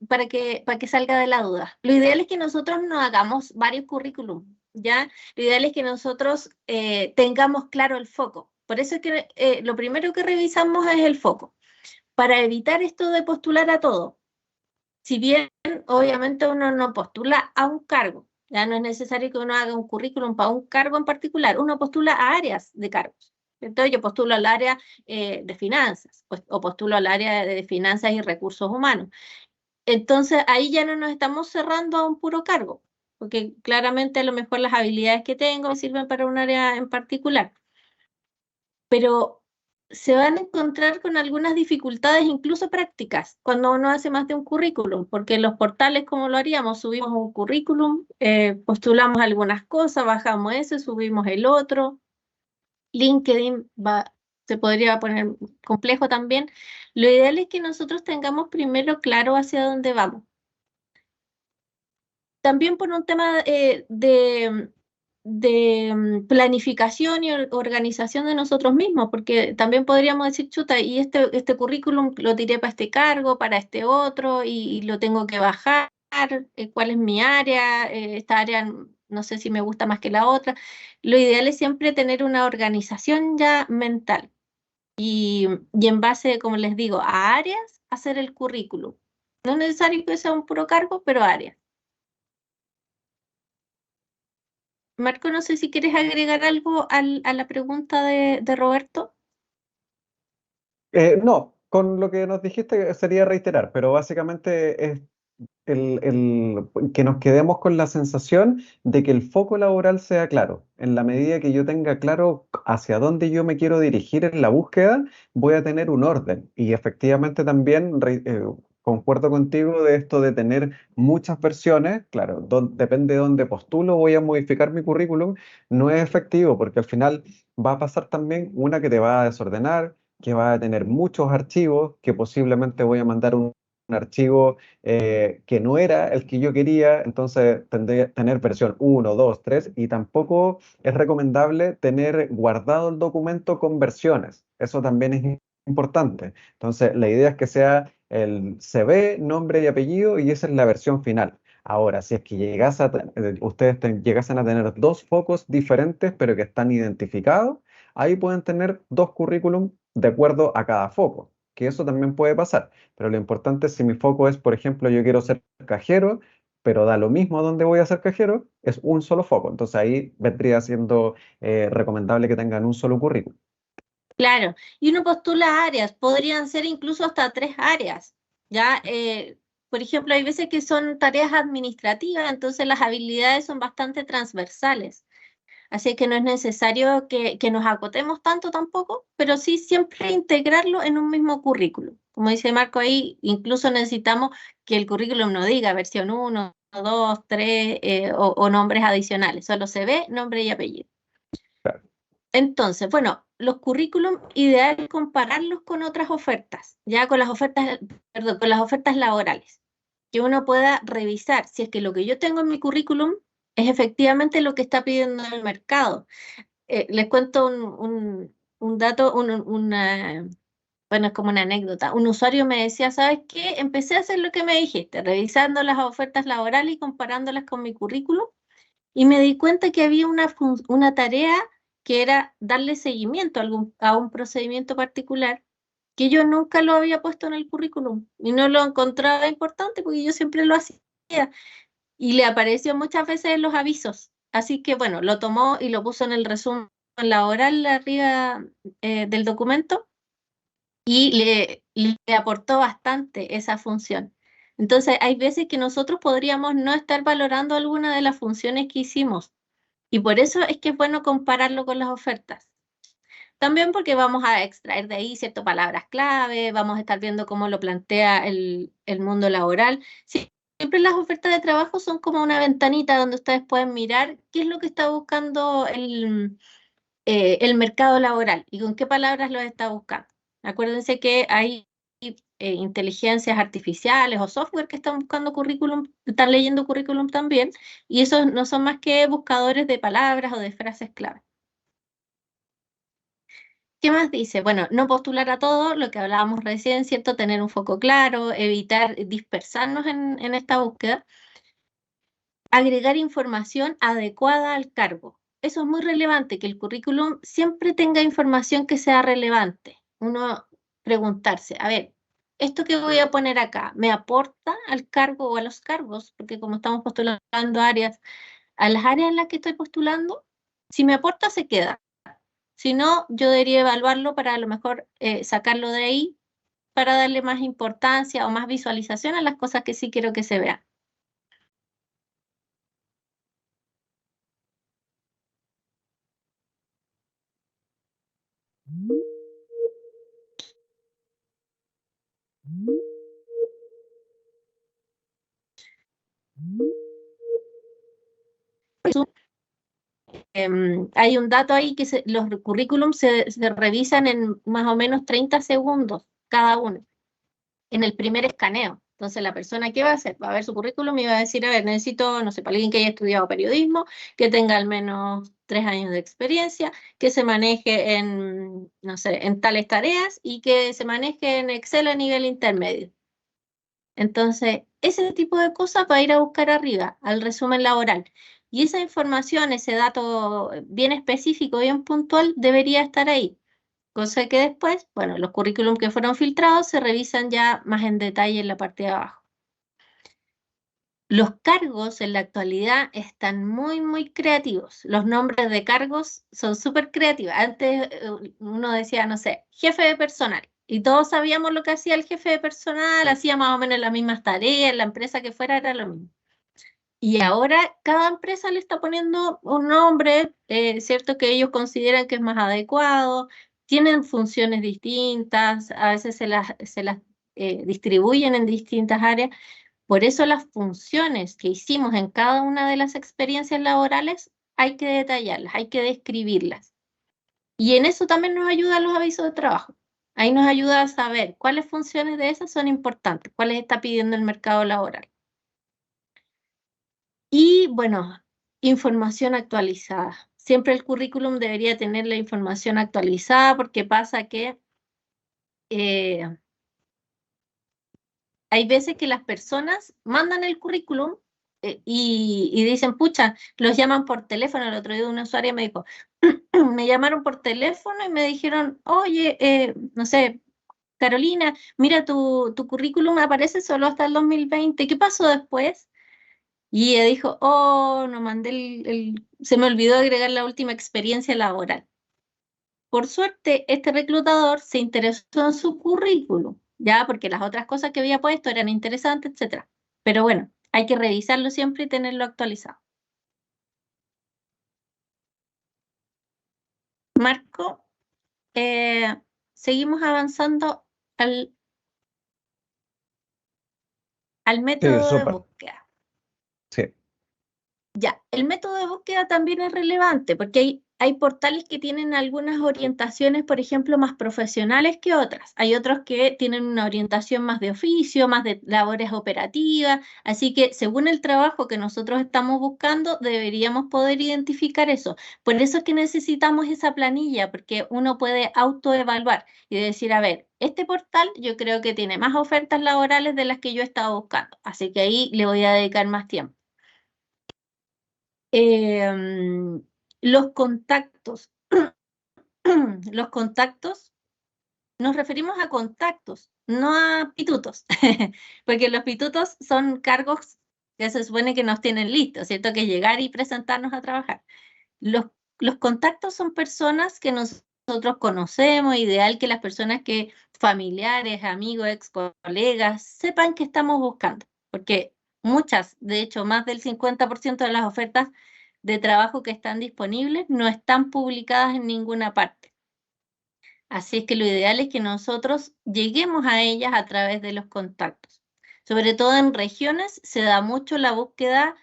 para que salga de la duda. Lo ideal es que nosotros nos hagamos varios currículum, ¿ya? Lo ideal es que nosotros tengamos claro el foco. Por eso es que lo primero que revisamos es el foco, para evitar esto de postular a todo. Si bien, obviamente, uno no postula a un cargo, ya no es necesario que uno haga un currículum para un cargo en particular, uno postula a áreas de cargos. Entonces, yo postulo al área de finanzas, o postulo al área de finanzas y recursos humanos. Entonces, ahí ya no nos estamos cerrando a un puro cargo, porque claramente a lo mejor las habilidades que tengo me sirven para un área en particular. Pero se van a encontrar con algunas dificultades, incluso prácticas, cuando uno hace más de un currículum, porque en los portales, ¿cómo lo haríamos? Subimos un currículum, postulamos algunas cosas, bajamos ese, subimos el otro. LinkedIn se podría poner complejo también. Lo ideal es que nosotros tengamos primero claro hacia dónde vamos. También por un tema de planificación y organización de nosotros mismos, porque también podríamos decir, chuta, y este currículum lo tiré para este cargo, para este otro, y lo tengo que bajar, cuál es mi área, esta área no sé si me gusta más que la otra. Lo ideal es siempre tener una organización ya mental y en base, como les digo, a áreas, hacer el currículum. No es necesario que sea un puro cargo, pero áreas. Marco, no sé si quieres agregar algo a la pregunta de Roberto. No, con lo que nos dijiste sería reiterar, pero básicamente es que nos quedemos con la sensación de que el foco laboral sea claro. En la medida que yo tenga claro hacia dónde yo me quiero dirigir en la búsqueda, voy a tener un orden. Y efectivamente también concuerdo contigo de esto de tener muchas versiones. Claro, depende de dónde postulo, voy a modificar mi currículum. No es efectivo porque al final va a pasar también una que te va a desordenar, que va a tener muchos archivos, que posiblemente voy a mandar un archivo que no era el que yo quería, entonces tendré tener versión 1, 2, 3 y tampoco es recomendable tener guardado el documento con versiones. Eso también es importante. Entonces, la idea es que sea el CV, nombre y apellido y esa es la versión final. Ahora, si es que ustedes llegasen a tener dos focos diferentes pero que están identificados, ahí pueden tener dos currículum de acuerdo a cada foco, que eso también puede pasar. Pero lo importante es si mi foco es, por ejemplo, yo quiero ser cajero, pero da lo mismo donde voy a ser cajero, es un solo foco. Entonces ahí vendría siendo recomendable que tengan un solo currículum. Claro, y uno postula áreas, podrían ser incluso hasta 3 áreas, ¿ya? Por ejemplo, hay veces que son tareas administrativas, entonces las habilidades son bastante transversales. Así que no es necesario que nos acotemos tanto tampoco, pero sí siempre integrarlo en un mismo currículum. Como dice Marco ahí, incluso necesitamos que el currículum no diga versión 1, 2, 3 o nombres adicionales, solo se ve nombre y apellido. Claro. Entonces, bueno, los currículum ideal compararlos con otras ofertas, ya con las ofertas, perdón, con las ofertas laborales, que uno pueda revisar si es que lo que yo tengo en mi currículum es efectivamente lo que está pidiendo el mercado. Les cuento un dato, bueno, es como una anécdota. Un usuario me decía, ¿sabes qué? Empecé a hacer lo que me dijiste, revisando las ofertas laborales y comparándolas con mi currículum, y me di cuenta que había una tarea que era darle seguimiento a un procedimiento particular que yo nunca lo había puesto en el currículum y no lo encontraba importante porque yo siempre lo hacía y le apareció muchas veces en los avisos. Así que bueno, lo tomó y lo puso en el resumen laboral arriba del documento y le aportó bastante esa función. Entonces, hay veces que nosotros podríamos no estar valorando alguna de las funciones que hicimos y por eso es que es bueno compararlo con las ofertas. También porque vamos a extraer de ahí ciertas palabras clave, vamos a estar viendo cómo lo plantea el mundo laboral. Siempre las ofertas de trabajo son como una ventanita donde ustedes pueden mirar qué es lo que está buscando el mercado laboral y con qué palabras lo está buscando. Acuérdense que hay inteligencias artificiales o software que están buscando currículum, están leyendo currículum también, y esos no son más que buscadores de palabras o de frases clave. ¿Qué más dice? Bueno, no postular a todo, lo que hablábamos recién, ¿cierto? Tener un foco claro, evitar dispersarnos en esta búsqueda. Agregar información adecuada al cargo. Eso es muy relevante, que el currículum siempre tenga información que sea relevante. Uno preguntarse, a ver, ¿esto que voy a poner acá me aporta al cargo o a los cargos? Porque como estamos postulando áreas, a las áreas en las que estoy postulando, si me aporta, se queda. Si no, yo debería evaluarlo para a lo mejor sacarlo de ahí para darle más importancia o más visualización a las cosas que sí quiero que se vean. Hay un dato ahí que los currículums se revisan en más o menos 30 segundos cada uno, en el primer escaneo. Entonces la persona, ¿qué va a hacer? Va a ver su currículum y va a decir, a ver, necesito, no sé, para alguien que haya estudiado periodismo, que tenga al menos 3 años de experiencia, que se maneje en, no sé, en tales tareas y que se maneje en Excel a nivel intermedio. Entonces, ese tipo de cosas va a ir a buscar arriba, al resumen laboral. Y esa información, ese dato bien específico, bien puntual, debería estar ahí. Cosa que después, bueno, los currículum que fueron filtrados se revisan ya más en detalle en la parte de abajo. Los cargos en la actualidad están muy, muy creativos. Los nombres de cargos son súper creativos. Antes uno decía, no sé, jefe de personal. Y todos sabíamos lo que hacía el jefe de personal, hacía más o menos las mismas tareas, la empresa que fuera era lo mismo. Y ahora cada empresa le está poniendo un nombre, ¿cierto? Que ellos consideran que es más adecuado, tienen funciones distintas, a veces se las distribuyen en distintas áreas. Por eso las funciones que hicimos en cada una de las experiencias laborales hay que detallarlas, hay que describirlas. Y en eso también nos ayudan los avisos de trabajo. Ahí nos ayuda a saber cuáles funciones de esas son importantes, cuáles está pidiendo el mercado laboral. Y bueno, información actualizada. Siempre el currículum debería tener la información actualizada porque pasa que hay veces que las personas mandan el currículum y dicen, pucha, los llaman por teléfono. El otro día una usuaria me dijo, me llamaron por teléfono y me dijeron, oye, no sé, Carolina, mira, tu currículum aparece solo hasta el 2020. ¿Qué pasó después? Y ella dijo, oh, no mandé se me olvidó agregar la última experiencia laboral. Por suerte, este reclutador se interesó en su currículum, ya, porque las otras cosas que había puesto eran interesantes, etc. Pero bueno, hay que revisarlo siempre y tenerlo actualizado. Marco, seguimos avanzando al método de súper. búsqueda. Sí. Ya, el método de búsqueda también es relevante porque hay portales que tienen algunas orientaciones, por ejemplo, más profesionales que otras. Hay otros que tienen una orientación más de oficio, más de labores operativas. Así que según el trabajo que nosotros estamos buscando, deberíamos poder identificar eso. Por eso es que necesitamos esa planilla, porque uno puede autoevaluar y decir, a ver, este portal yo creo que tiene más ofertas laborales de las que yo estaba buscando. Así que ahí le voy a dedicar más tiempo. Los contactos. Los contactos, nos referimos a contactos, no a pitutos, porque los pitutos son cargos que se supone que nos tienen listos, ¿cierto? Que es llegar y presentarnos a trabajar. Los contactos son personas que nosotros conocemos, ideal que las personas que, familiares, amigos, ex colegas, sepan que estamos buscando, porque muchas, de hecho, más del 50% de las ofertas de trabajo que están disponibles no están publicadas en ninguna parte. Así es que lo ideal es que nosotros lleguemos a ellas a través de los contactos. Sobre todo en regiones se da mucho la búsqueda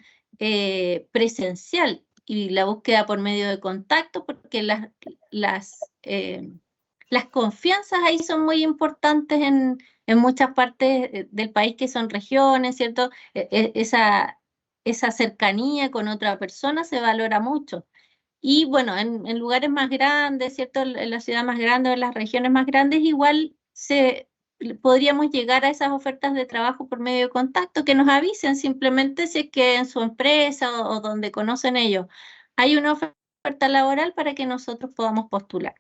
presencial y la búsqueda por medio de contactos porque las confianzas ahí son muy importantes en muchas partes del país que son regiones, ¿cierto? Esa cercanía con otra persona se valora mucho. Y bueno, en lugares más grandes, ¿cierto? En la ciudad más grande o en las regiones más grandes, igual podríamos llegar a esas ofertas de trabajo por medio de contacto, que nos avisen simplemente si es que en su empresa o donde conocen ellos hay una oferta laboral para que nosotros podamos postular.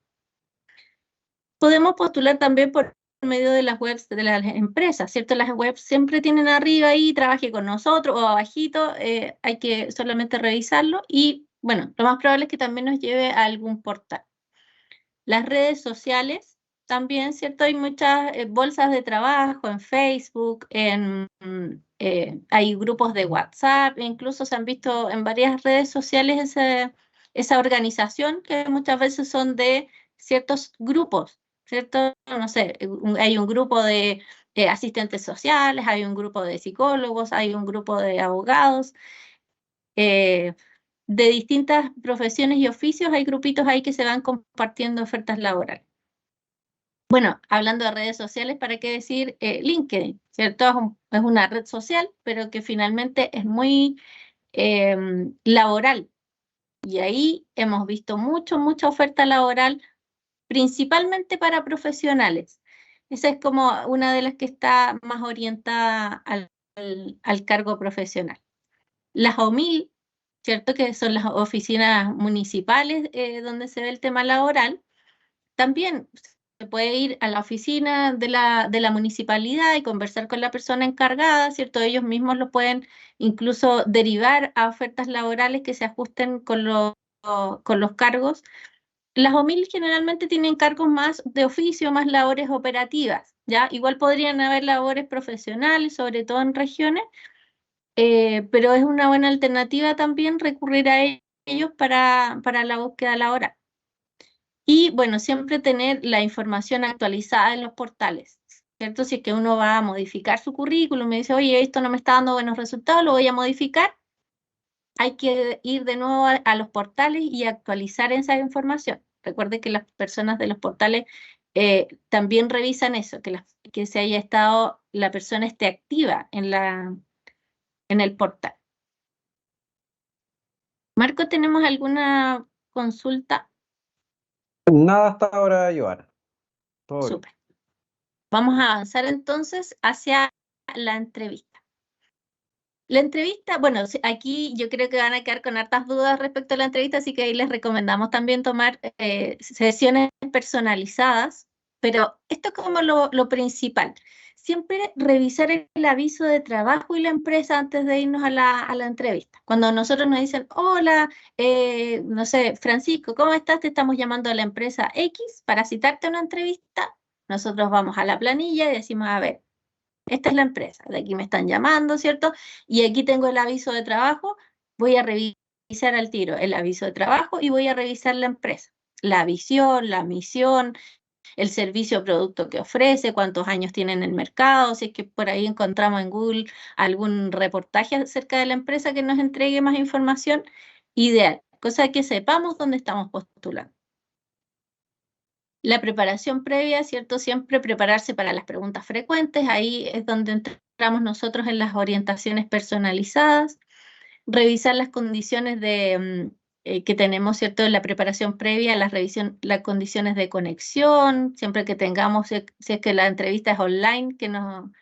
Podemos postular también por medio de las webs de las empresas, ¿cierto? Las webs siempre tienen arriba ahí, trabaje con nosotros, o abajito, hay que solamente revisarlo y, bueno, lo más probable es que también nos lleve a algún portal. Las redes sociales también, ¿cierto? Hay muchas bolsas de trabajo en Facebook, hay grupos de WhatsApp, incluso se han visto en varias redes sociales esa organización que muchas veces son de ciertos grupos, ¿cierto? No sé, hay un grupo de asistentes sociales, hay un grupo de psicólogos, hay un grupo de abogados, de distintas profesiones y oficios, hay grupitos ahí que se van compartiendo ofertas laborales. Bueno, hablando de redes sociales, ¿para qué decir LinkedIn? ¿Cierto? Es una red social, pero que finalmente es muy laboral. Y ahí hemos visto mucha oferta laboral, principalmente para profesionales. Esa es como una de las que está más orientada al cargo profesional. Las OMIL, ¿cierto? Que son las oficinas municipales donde se ve el tema laboral. También se puede ir a la oficina de la municipalidad y conversar con la persona encargada, ¿cierto? Ellos mismos lo pueden incluso derivar a ofertas laborales que se ajusten con los cargos. Las OMIL generalmente tienen cargos más de oficio, más labores operativas, ¿ya? Igual podrían haber labores profesionales, sobre todo en regiones, pero es una buena alternativa también recurrir a ellos para la búsqueda laboral. Y bueno, siempre tener la información actualizada en los portales, ¿cierto? Si es que uno va a modificar su currículum y dice, oye, esto no me está dando buenos resultados, lo voy a modificar, hay que ir de nuevo a los portales y actualizar esa información. Recuerde que las personas de los portales también revisan eso, que se haya estado, la persona esté activa en el portal. Marco, ¿tenemos alguna consulta? Nada hasta ahora, Joana. Todo bien. Súper. Vamos a avanzar entonces hacia la entrevista. La entrevista, bueno, aquí yo creo que van a quedar con hartas dudas respecto a la entrevista, así que ahí les recomendamos también tomar sesiones personalizadas, pero esto es como lo principal. Siempre revisar el aviso de trabajo y la empresa antes de irnos a la entrevista. Cuando nosotros nos dicen, hola, no sé, Francisco, ¿cómo estás? Te estamos llamando a la empresa X para citarte a una entrevista. Nosotros vamos a la planilla y decimos, a ver, esta es la empresa, de aquí me están llamando, ¿cierto? Y aquí tengo el aviso de trabajo, voy a revisar al tiro el aviso de trabajo y voy a revisar la empresa, la visión, la misión, el servicio o producto que ofrece, cuántos años tiene en el mercado, si es que por ahí encontramos en Google algún reportaje acerca de la empresa que nos entregue más información, ideal, cosa que sepamos dónde estamos postulando. La preparación previa, ¿cierto? Siempre prepararse para las preguntas frecuentes, ahí es donde entramos nosotros en las orientaciones personalizadas, revisar las condiciones que tenemos, ¿cierto? En la preparación previa, las condiciones de conexión, siempre que tengamos, si es que la entrevista es online, que no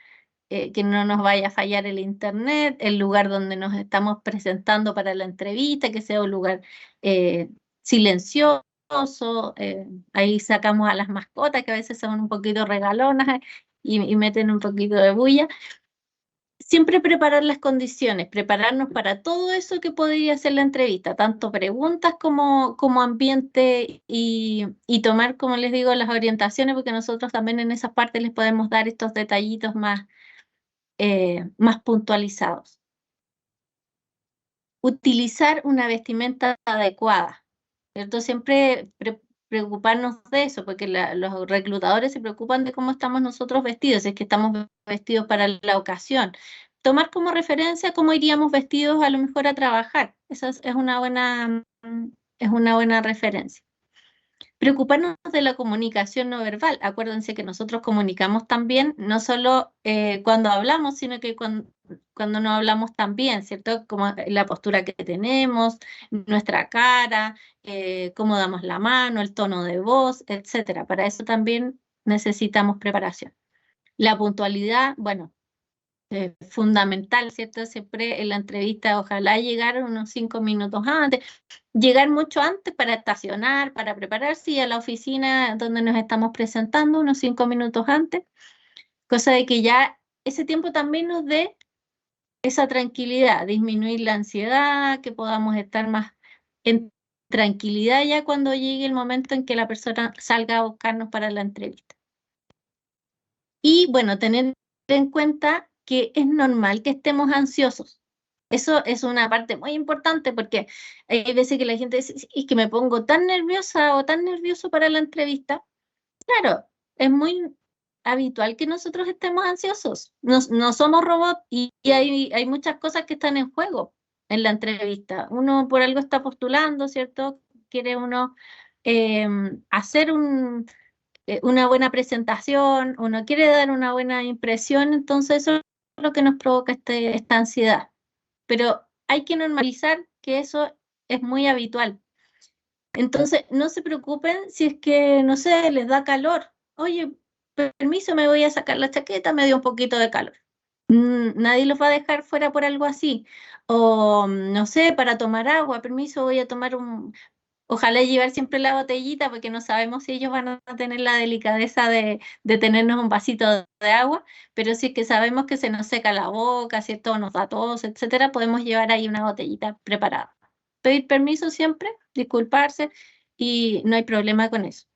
nos vaya a fallar el internet, el lugar donde nos estamos presentando para la entrevista, que sea un lugar silencioso. Ahí sacamos a las mascotas que a veces son un poquito regalonas y meten un poquito de bulla. Siempre preparar las condiciones, prepararnos para todo eso que podría ser la entrevista, tanto preguntas como ambiente y tomar, como les digo, las orientaciones, porque nosotros también en esas partes les podemos dar estos detallitos más puntualizados. Utilizar una vestimenta adecuada, ¿cierto? Siempre preocuparnos de eso, porque los reclutadores se preocupan de cómo estamos nosotros vestidos, es que estamos vestidos para la ocasión. Tomar como referencia cómo iríamos vestidos a lo mejor a trabajar. Esa es una buena referencia. Preocuparnos de la comunicación no verbal. Acuérdense que nosotros comunicamos también, no solo cuando hablamos, sino que cuando no hablamos también, ¿cierto? Como la postura que tenemos, nuestra cara, cómo damos la mano, el tono de voz, etcétera. Para eso también necesitamos preparación. La puntualidad, bueno, fundamental, ¿cierto? Siempre en la entrevista, ojalá llegar unos 5 minutos antes, llegar mucho antes para estacionar, para prepararse y a la oficina donde nos estamos presentando unos 5 minutos antes, cosa de que ya ese tiempo también nos dé esa tranquilidad, disminuir la ansiedad, que podamos estar más en tranquilidad ya cuando llegue el momento en que la persona salga a buscarnos para la entrevista. Y bueno, tener en cuenta que es normal que estemos ansiosos. Eso es una parte muy importante porque hay veces que la gente dice, es que me pongo tan nerviosa o tan nervioso para la entrevista. Claro, es muy habitual que nosotros estemos ansiosos. No somos robots y hay muchas cosas que están en juego en la entrevista. Uno por algo está postulando, ¿cierto? Quiere uno hacer una buena presentación, uno quiere dar una buena impresión, entonces eso es lo que nos provoca esta ansiedad. Pero hay que normalizar que eso es muy habitual. Entonces, no se preocupen si es que, no sé, les da calor. Oye, permiso, me voy a sacar la chaqueta, me dio un poquito de calor. Nadie los va a dejar fuera por algo así. O, no sé, para tomar agua, permiso, voy a tomar Ojalá llevar siempre la botellita porque no sabemos si ellos van a tener la delicadeza de tenernos un vasito de agua, pero si es que sabemos que se nos seca la boca, ¿cierto? Nos da tos, etcétera, podemos llevar ahí una botellita preparada. Pedir permiso siempre, disculparse y no hay problema con eso.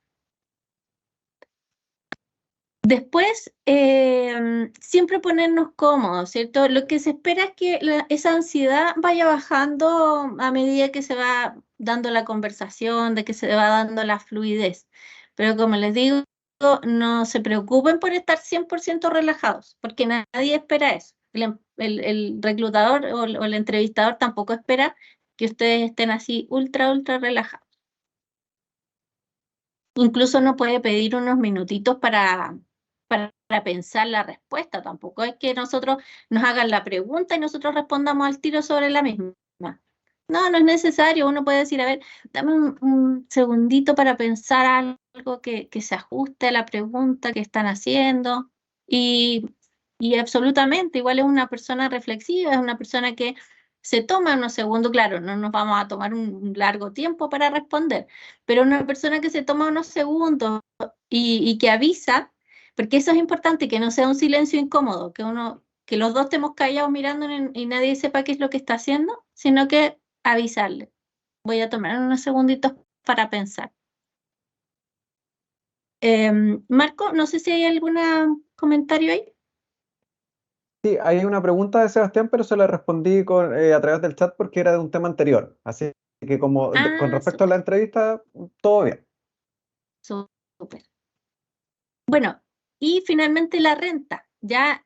Después, siempre ponernos cómodos, ¿cierto? Lo que se espera es que esa ansiedad vaya bajando a medida que se va dando la conversación, de que se va dando la fluidez. Pero como les digo, no se preocupen por estar 100% relajados, porque nadie espera eso. El reclutador o el entrevistador tampoco espera que ustedes estén así ultra, ultra relajados. Incluso no puede pedir unos minutitos para pensar la respuesta. Tampoco es que nosotros nos hagan la pregunta y nosotros respondamos al tiro sobre la misma. No es necesario. Uno puede decir, a ver, dame un segundito para pensar algo que se ajuste a la pregunta que están haciendo. Y absolutamente, igual es una persona reflexiva, es una persona que se toma unos segundos, claro, no nos vamos a tomar un largo tiempo para responder, pero una persona que se toma unos segundos y que avisa, porque eso es importante, que no sea un silencio incómodo, que los dos estemos callados mirando y nadie sepa qué es lo que está haciendo, sino que avisarle. Voy a tomar unos segunditos para pensar. Marco, no sé si hay algún comentario ahí. Sí, hay una pregunta de Sebastián, pero se la respondí a través del chat porque era de un tema anterior. Así que con respecto a la entrevista, todo bien. Súper. Bueno, y finalmente la renta. Ya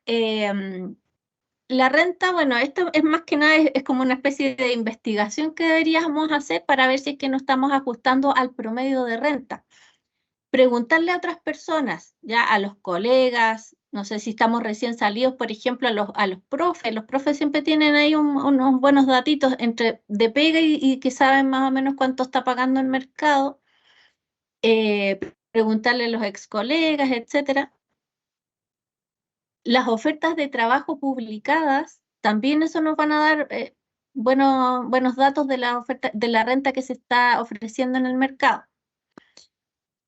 la renta, bueno, esto es más que nada, es como una especie de investigación que deberíamos hacer para ver si es que nos estamos ajustando al promedio de renta. Preguntarle a otras personas, ya a los colegas, no sé si estamos recién salidos, por ejemplo, a los profes siempre tienen ahí unos buenos datitos de pega y que saben más o menos cuánto está pagando el mercado, preguntarle a los ex colegas, etcétera. Las ofertas de trabajo publicadas, también eso nos van a dar buenos datos de la oferta, de la renta que se está ofreciendo en el mercado.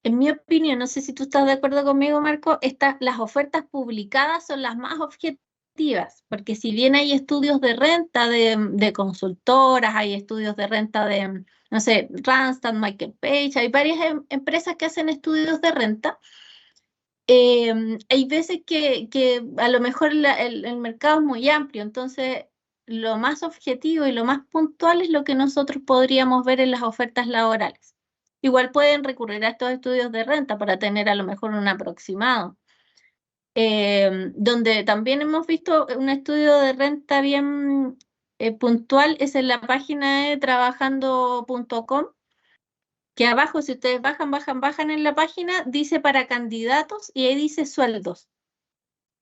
En mi opinión, no sé si tú estás de acuerdo conmigo, Marco, las ofertas publicadas son las más objetivas, porque si bien hay estudios de renta de consultoras, hay estudios de renta de, no sé, Randstad, Michael Page, hay varias empresas que hacen estudios de renta. Hay veces que a lo mejor el mercado es muy amplio, entonces lo más objetivo y lo más puntual es lo que nosotros podríamos ver en las ofertas laborales. Igual pueden recurrir a estos estudios de renta para tener a lo mejor un aproximado. Donde también hemos visto un estudio de renta bien puntual es en la página de trabajando.com, que abajo, si ustedes bajan en la página, dice para candidatos y ahí dice sueldos.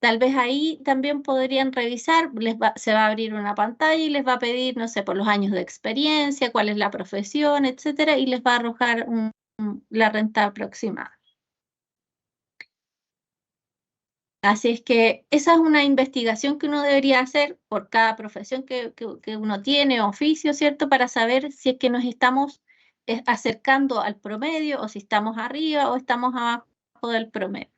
Tal vez ahí también podrían revisar, se va a abrir una pantalla y les va a pedir, no sé, por los años de experiencia, cuál es la profesión, etcétera, y les va a arrojar la renta aproximada. Así es que esa es una investigación que uno debería hacer por cada profesión que uno tiene, oficio, ¿cierto? Para saber si es que nos estamos acercando al promedio o si estamos arriba o estamos abajo del promedio.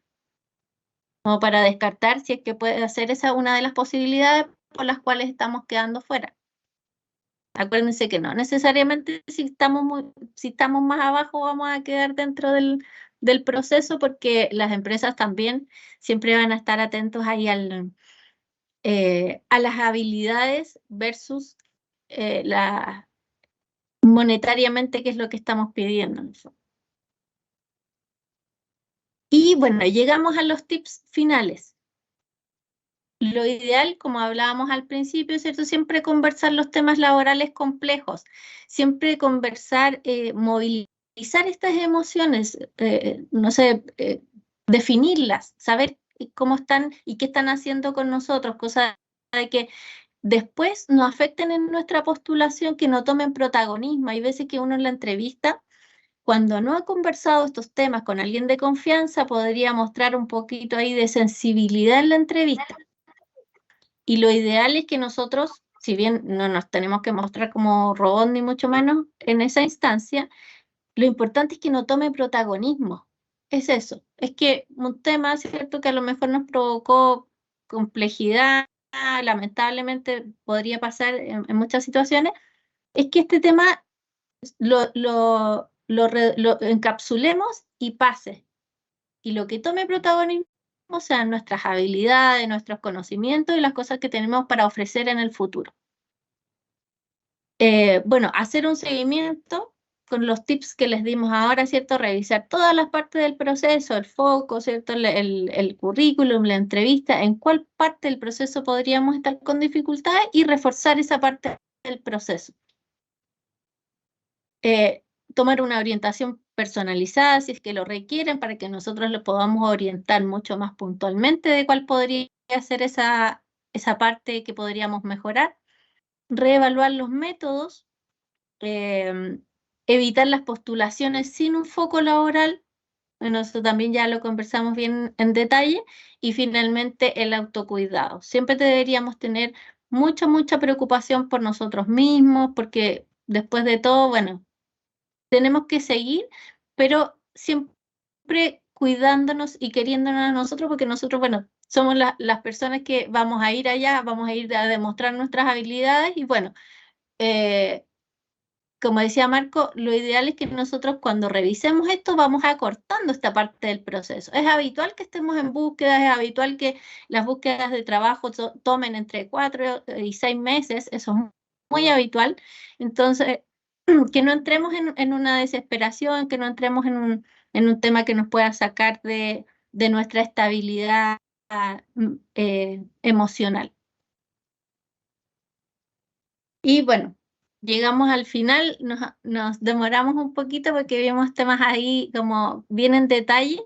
Como para descartar si es que puede ser esa una de las posibilidades por las cuales estamos quedando fuera. Acuérdense que no necesariamente si estamos más abajo vamos a quedar dentro del proceso, porque las empresas también siempre van a estar atentos ahí a las habilidades versus monetariamente qué es lo que estamos pidiendo. Y bueno, llegamos a los tips finales. Lo ideal, como hablábamos al principio, ¿cierto? Siempre conversar los temas laborales complejos, siempre conversar, movilizar estas emociones, no sé, definirlas, saber cómo están y qué están haciendo con nosotros, cosa de que después nos afecten en nuestra postulación, que no tomen protagonismo. Hay veces que uno en la entrevista, cuando no ha conversado estos temas con alguien de confianza, podría mostrar un poquito ahí de sensibilidad en la entrevista. Y lo ideal es que nosotros, si bien no nos tenemos que mostrar como robots ni mucho menos en esa instancia, lo importante es que no tome protagonismo. Es eso. Es que un tema, ¿cierto?, que a lo mejor nos provocó complejidad, lamentablemente podría pasar en muchas situaciones, es que este tema lo encapsulemos y pase. Y lo que tome protagonismo sean nuestras habilidades, nuestros conocimientos y las cosas que tenemos para ofrecer en el futuro. Bueno, hacer un seguimiento con los tips que les dimos ahora, ¿cierto? Revisar todas las partes del proceso, el foco, ¿cierto? El currículum, la entrevista, en cuál parte del proceso podríamos estar con dificultades y reforzar esa parte del proceso. Tomar una orientación personalizada si es que lo requieren, para que nosotros lo podamos orientar mucho más puntualmente de cuál podría ser esa parte que podríamos mejorar. Reevaluar los métodos, evitar las postulaciones sin un foco laboral. Bueno, eso también ya lo conversamos bien en detalle. Y finalmente el autocuidado. Siempre deberíamos tener mucha preocupación por nosotros mismos, porque después de todo, bueno, tenemos que seguir, pero siempre cuidándonos y queriéndonos a nosotros, porque nosotros, bueno, somos las personas que vamos a ir allá, vamos a ir a demostrar nuestras habilidades y bueno, como decía Marco, lo ideal es que nosotros cuando revisemos esto vamos acortando esta parte del proceso. Es habitual que estemos en búsqueda, es habitual que las búsquedas de trabajo tomen entre 4 y 6 meses, eso es muy habitual. Entonces, que no entremos en una desesperación, que no entremos en un tema que nos pueda sacar de nuestra estabilidad emocional. Y bueno, llegamos al final, nos demoramos un poquito porque vimos temas ahí como bien en detalle,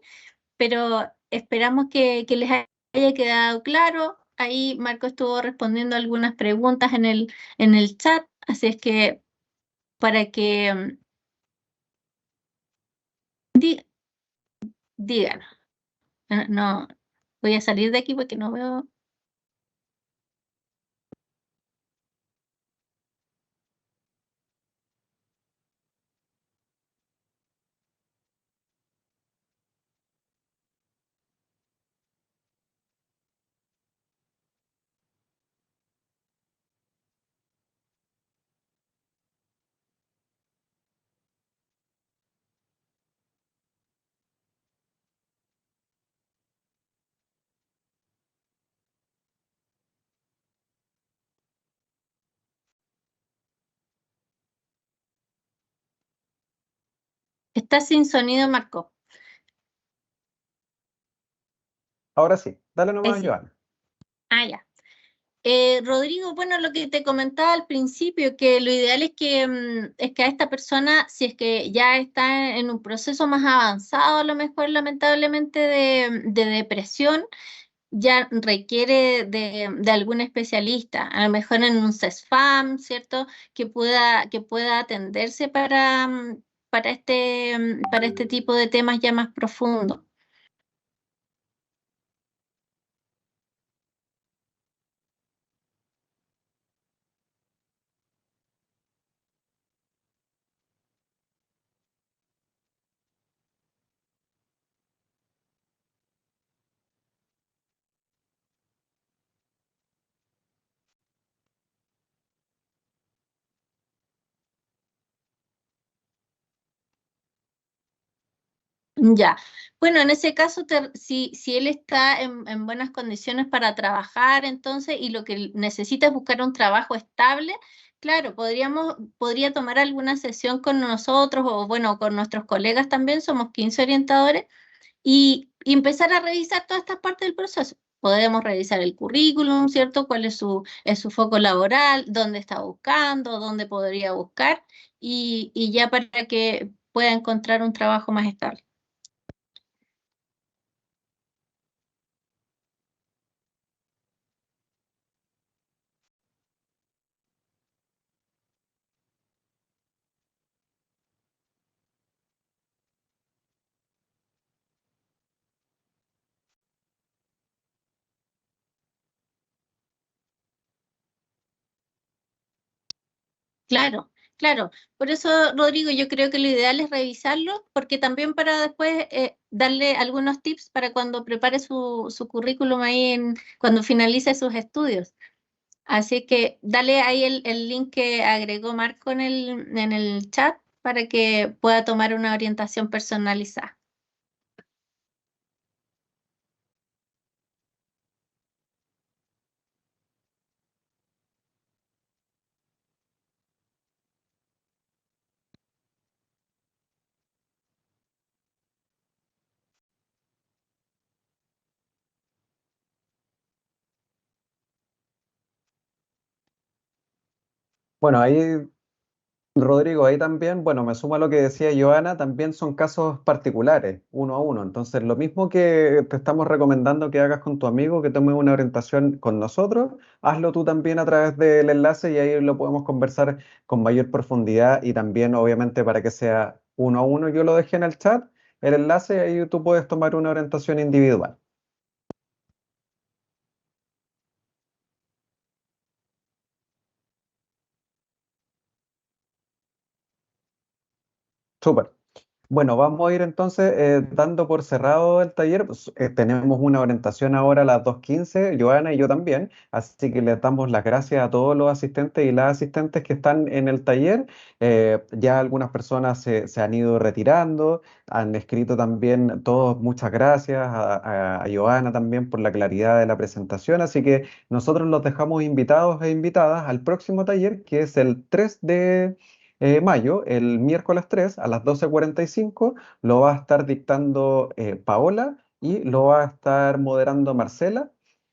pero esperamos que les haya quedado claro. Ahí Marco estuvo respondiendo algunas preguntas en el chat, así es que para que díganos. No, voy a salir de aquí porque no veo. Está sin sonido, Marco. Ahora sí, dale nomás, Sí. Joana. Ah, ya. Rodrigo, bueno, lo que te comentaba al principio, que lo ideal es que a esta persona, si es que ya está en un proceso más avanzado, a lo mejor lamentablemente de depresión, ya requiere de algún especialista, a lo mejor en un CESFAM, ¿cierto? Que pueda atenderse para este tipo de temas ya más profundos. Ya, bueno, en ese caso, si él está en buenas condiciones para trabajar, entonces, y lo que necesita es buscar un trabajo estable, claro, podría tomar alguna sesión con nosotros o, bueno, con nuestros colegas también, somos 15 orientadores, y empezar a revisar todas estas partes del proceso. Podemos revisar el currículum, ¿cierto? ¿Cuál es su foco laboral? ¿Dónde está buscando? ¿Dónde podría buscar? Y ya para que pueda encontrar un trabajo más estable. Claro, claro. Por eso, Rodrigo, yo creo que lo ideal es revisarlo, porque también para después darle algunos tips para cuando prepare su currículum ahí, cuando finalice sus estudios. Así que dale ahí el link que agregó Marco en el chat para que pueda tomar una orientación personalizada. Bueno, ahí Rodrigo, ahí también, bueno, me sumo a lo que decía Joana, también son casos particulares, uno a uno. Entonces, lo mismo que te estamos recomendando que hagas con tu amigo, que tomes una orientación con nosotros, hazlo tú también a través del enlace y ahí lo podemos conversar con mayor profundidad y también, obviamente, para que sea uno a uno, yo lo dejé en el chat, el enlace, y ahí tú puedes tomar una orientación individual. Súper. Bueno, vamos a ir entonces dando por cerrado el taller. Pues, tenemos una orientación ahora a las 2:15, Joana y yo también, así que les damos las gracias a todos los asistentes y las asistentes que están en el taller. Ya algunas personas se han ido retirando, han escrito también todos muchas gracias a Joana también por la claridad de la presentación, así que nosotros los dejamos invitados e invitadas al próximo taller, que es el 3 de mayo, el miércoles 3 a las 12:45, lo va a estar dictando Paola y lo va a estar moderando Marcela.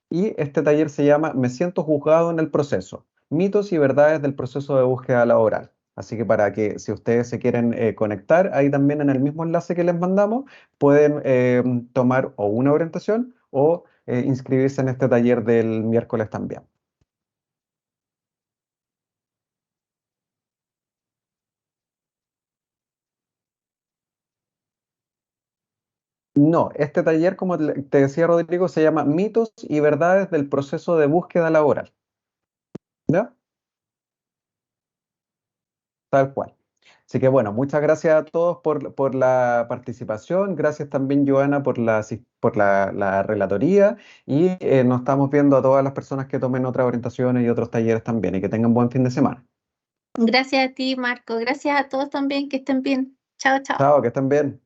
Y este taller se llama Me siento juzgado en el proceso, mitos y verdades del proceso de búsqueda laboral. Así que para que si ustedes se quieren conectar, ahí también en el mismo enlace que les mandamos, pueden tomar o una orientación o inscribirse en este taller del miércoles también. No, este taller, como te decía Rodrigo, se llama Mitos y Verdades del Proceso de Búsqueda Laboral. ¿Ya? Tal cual. Así que bueno, muchas gracias a todos por la participación. Gracias también, Joana, por la relatoría. Y nos estamos viendo a todas las personas que tomen otras orientaciones y otros talleres también. Y que tengan buen fin de semana. Gracias a ti, Marco. Gracias a todos también. Que estén bien. Chao, chao. Chao, que estén bien.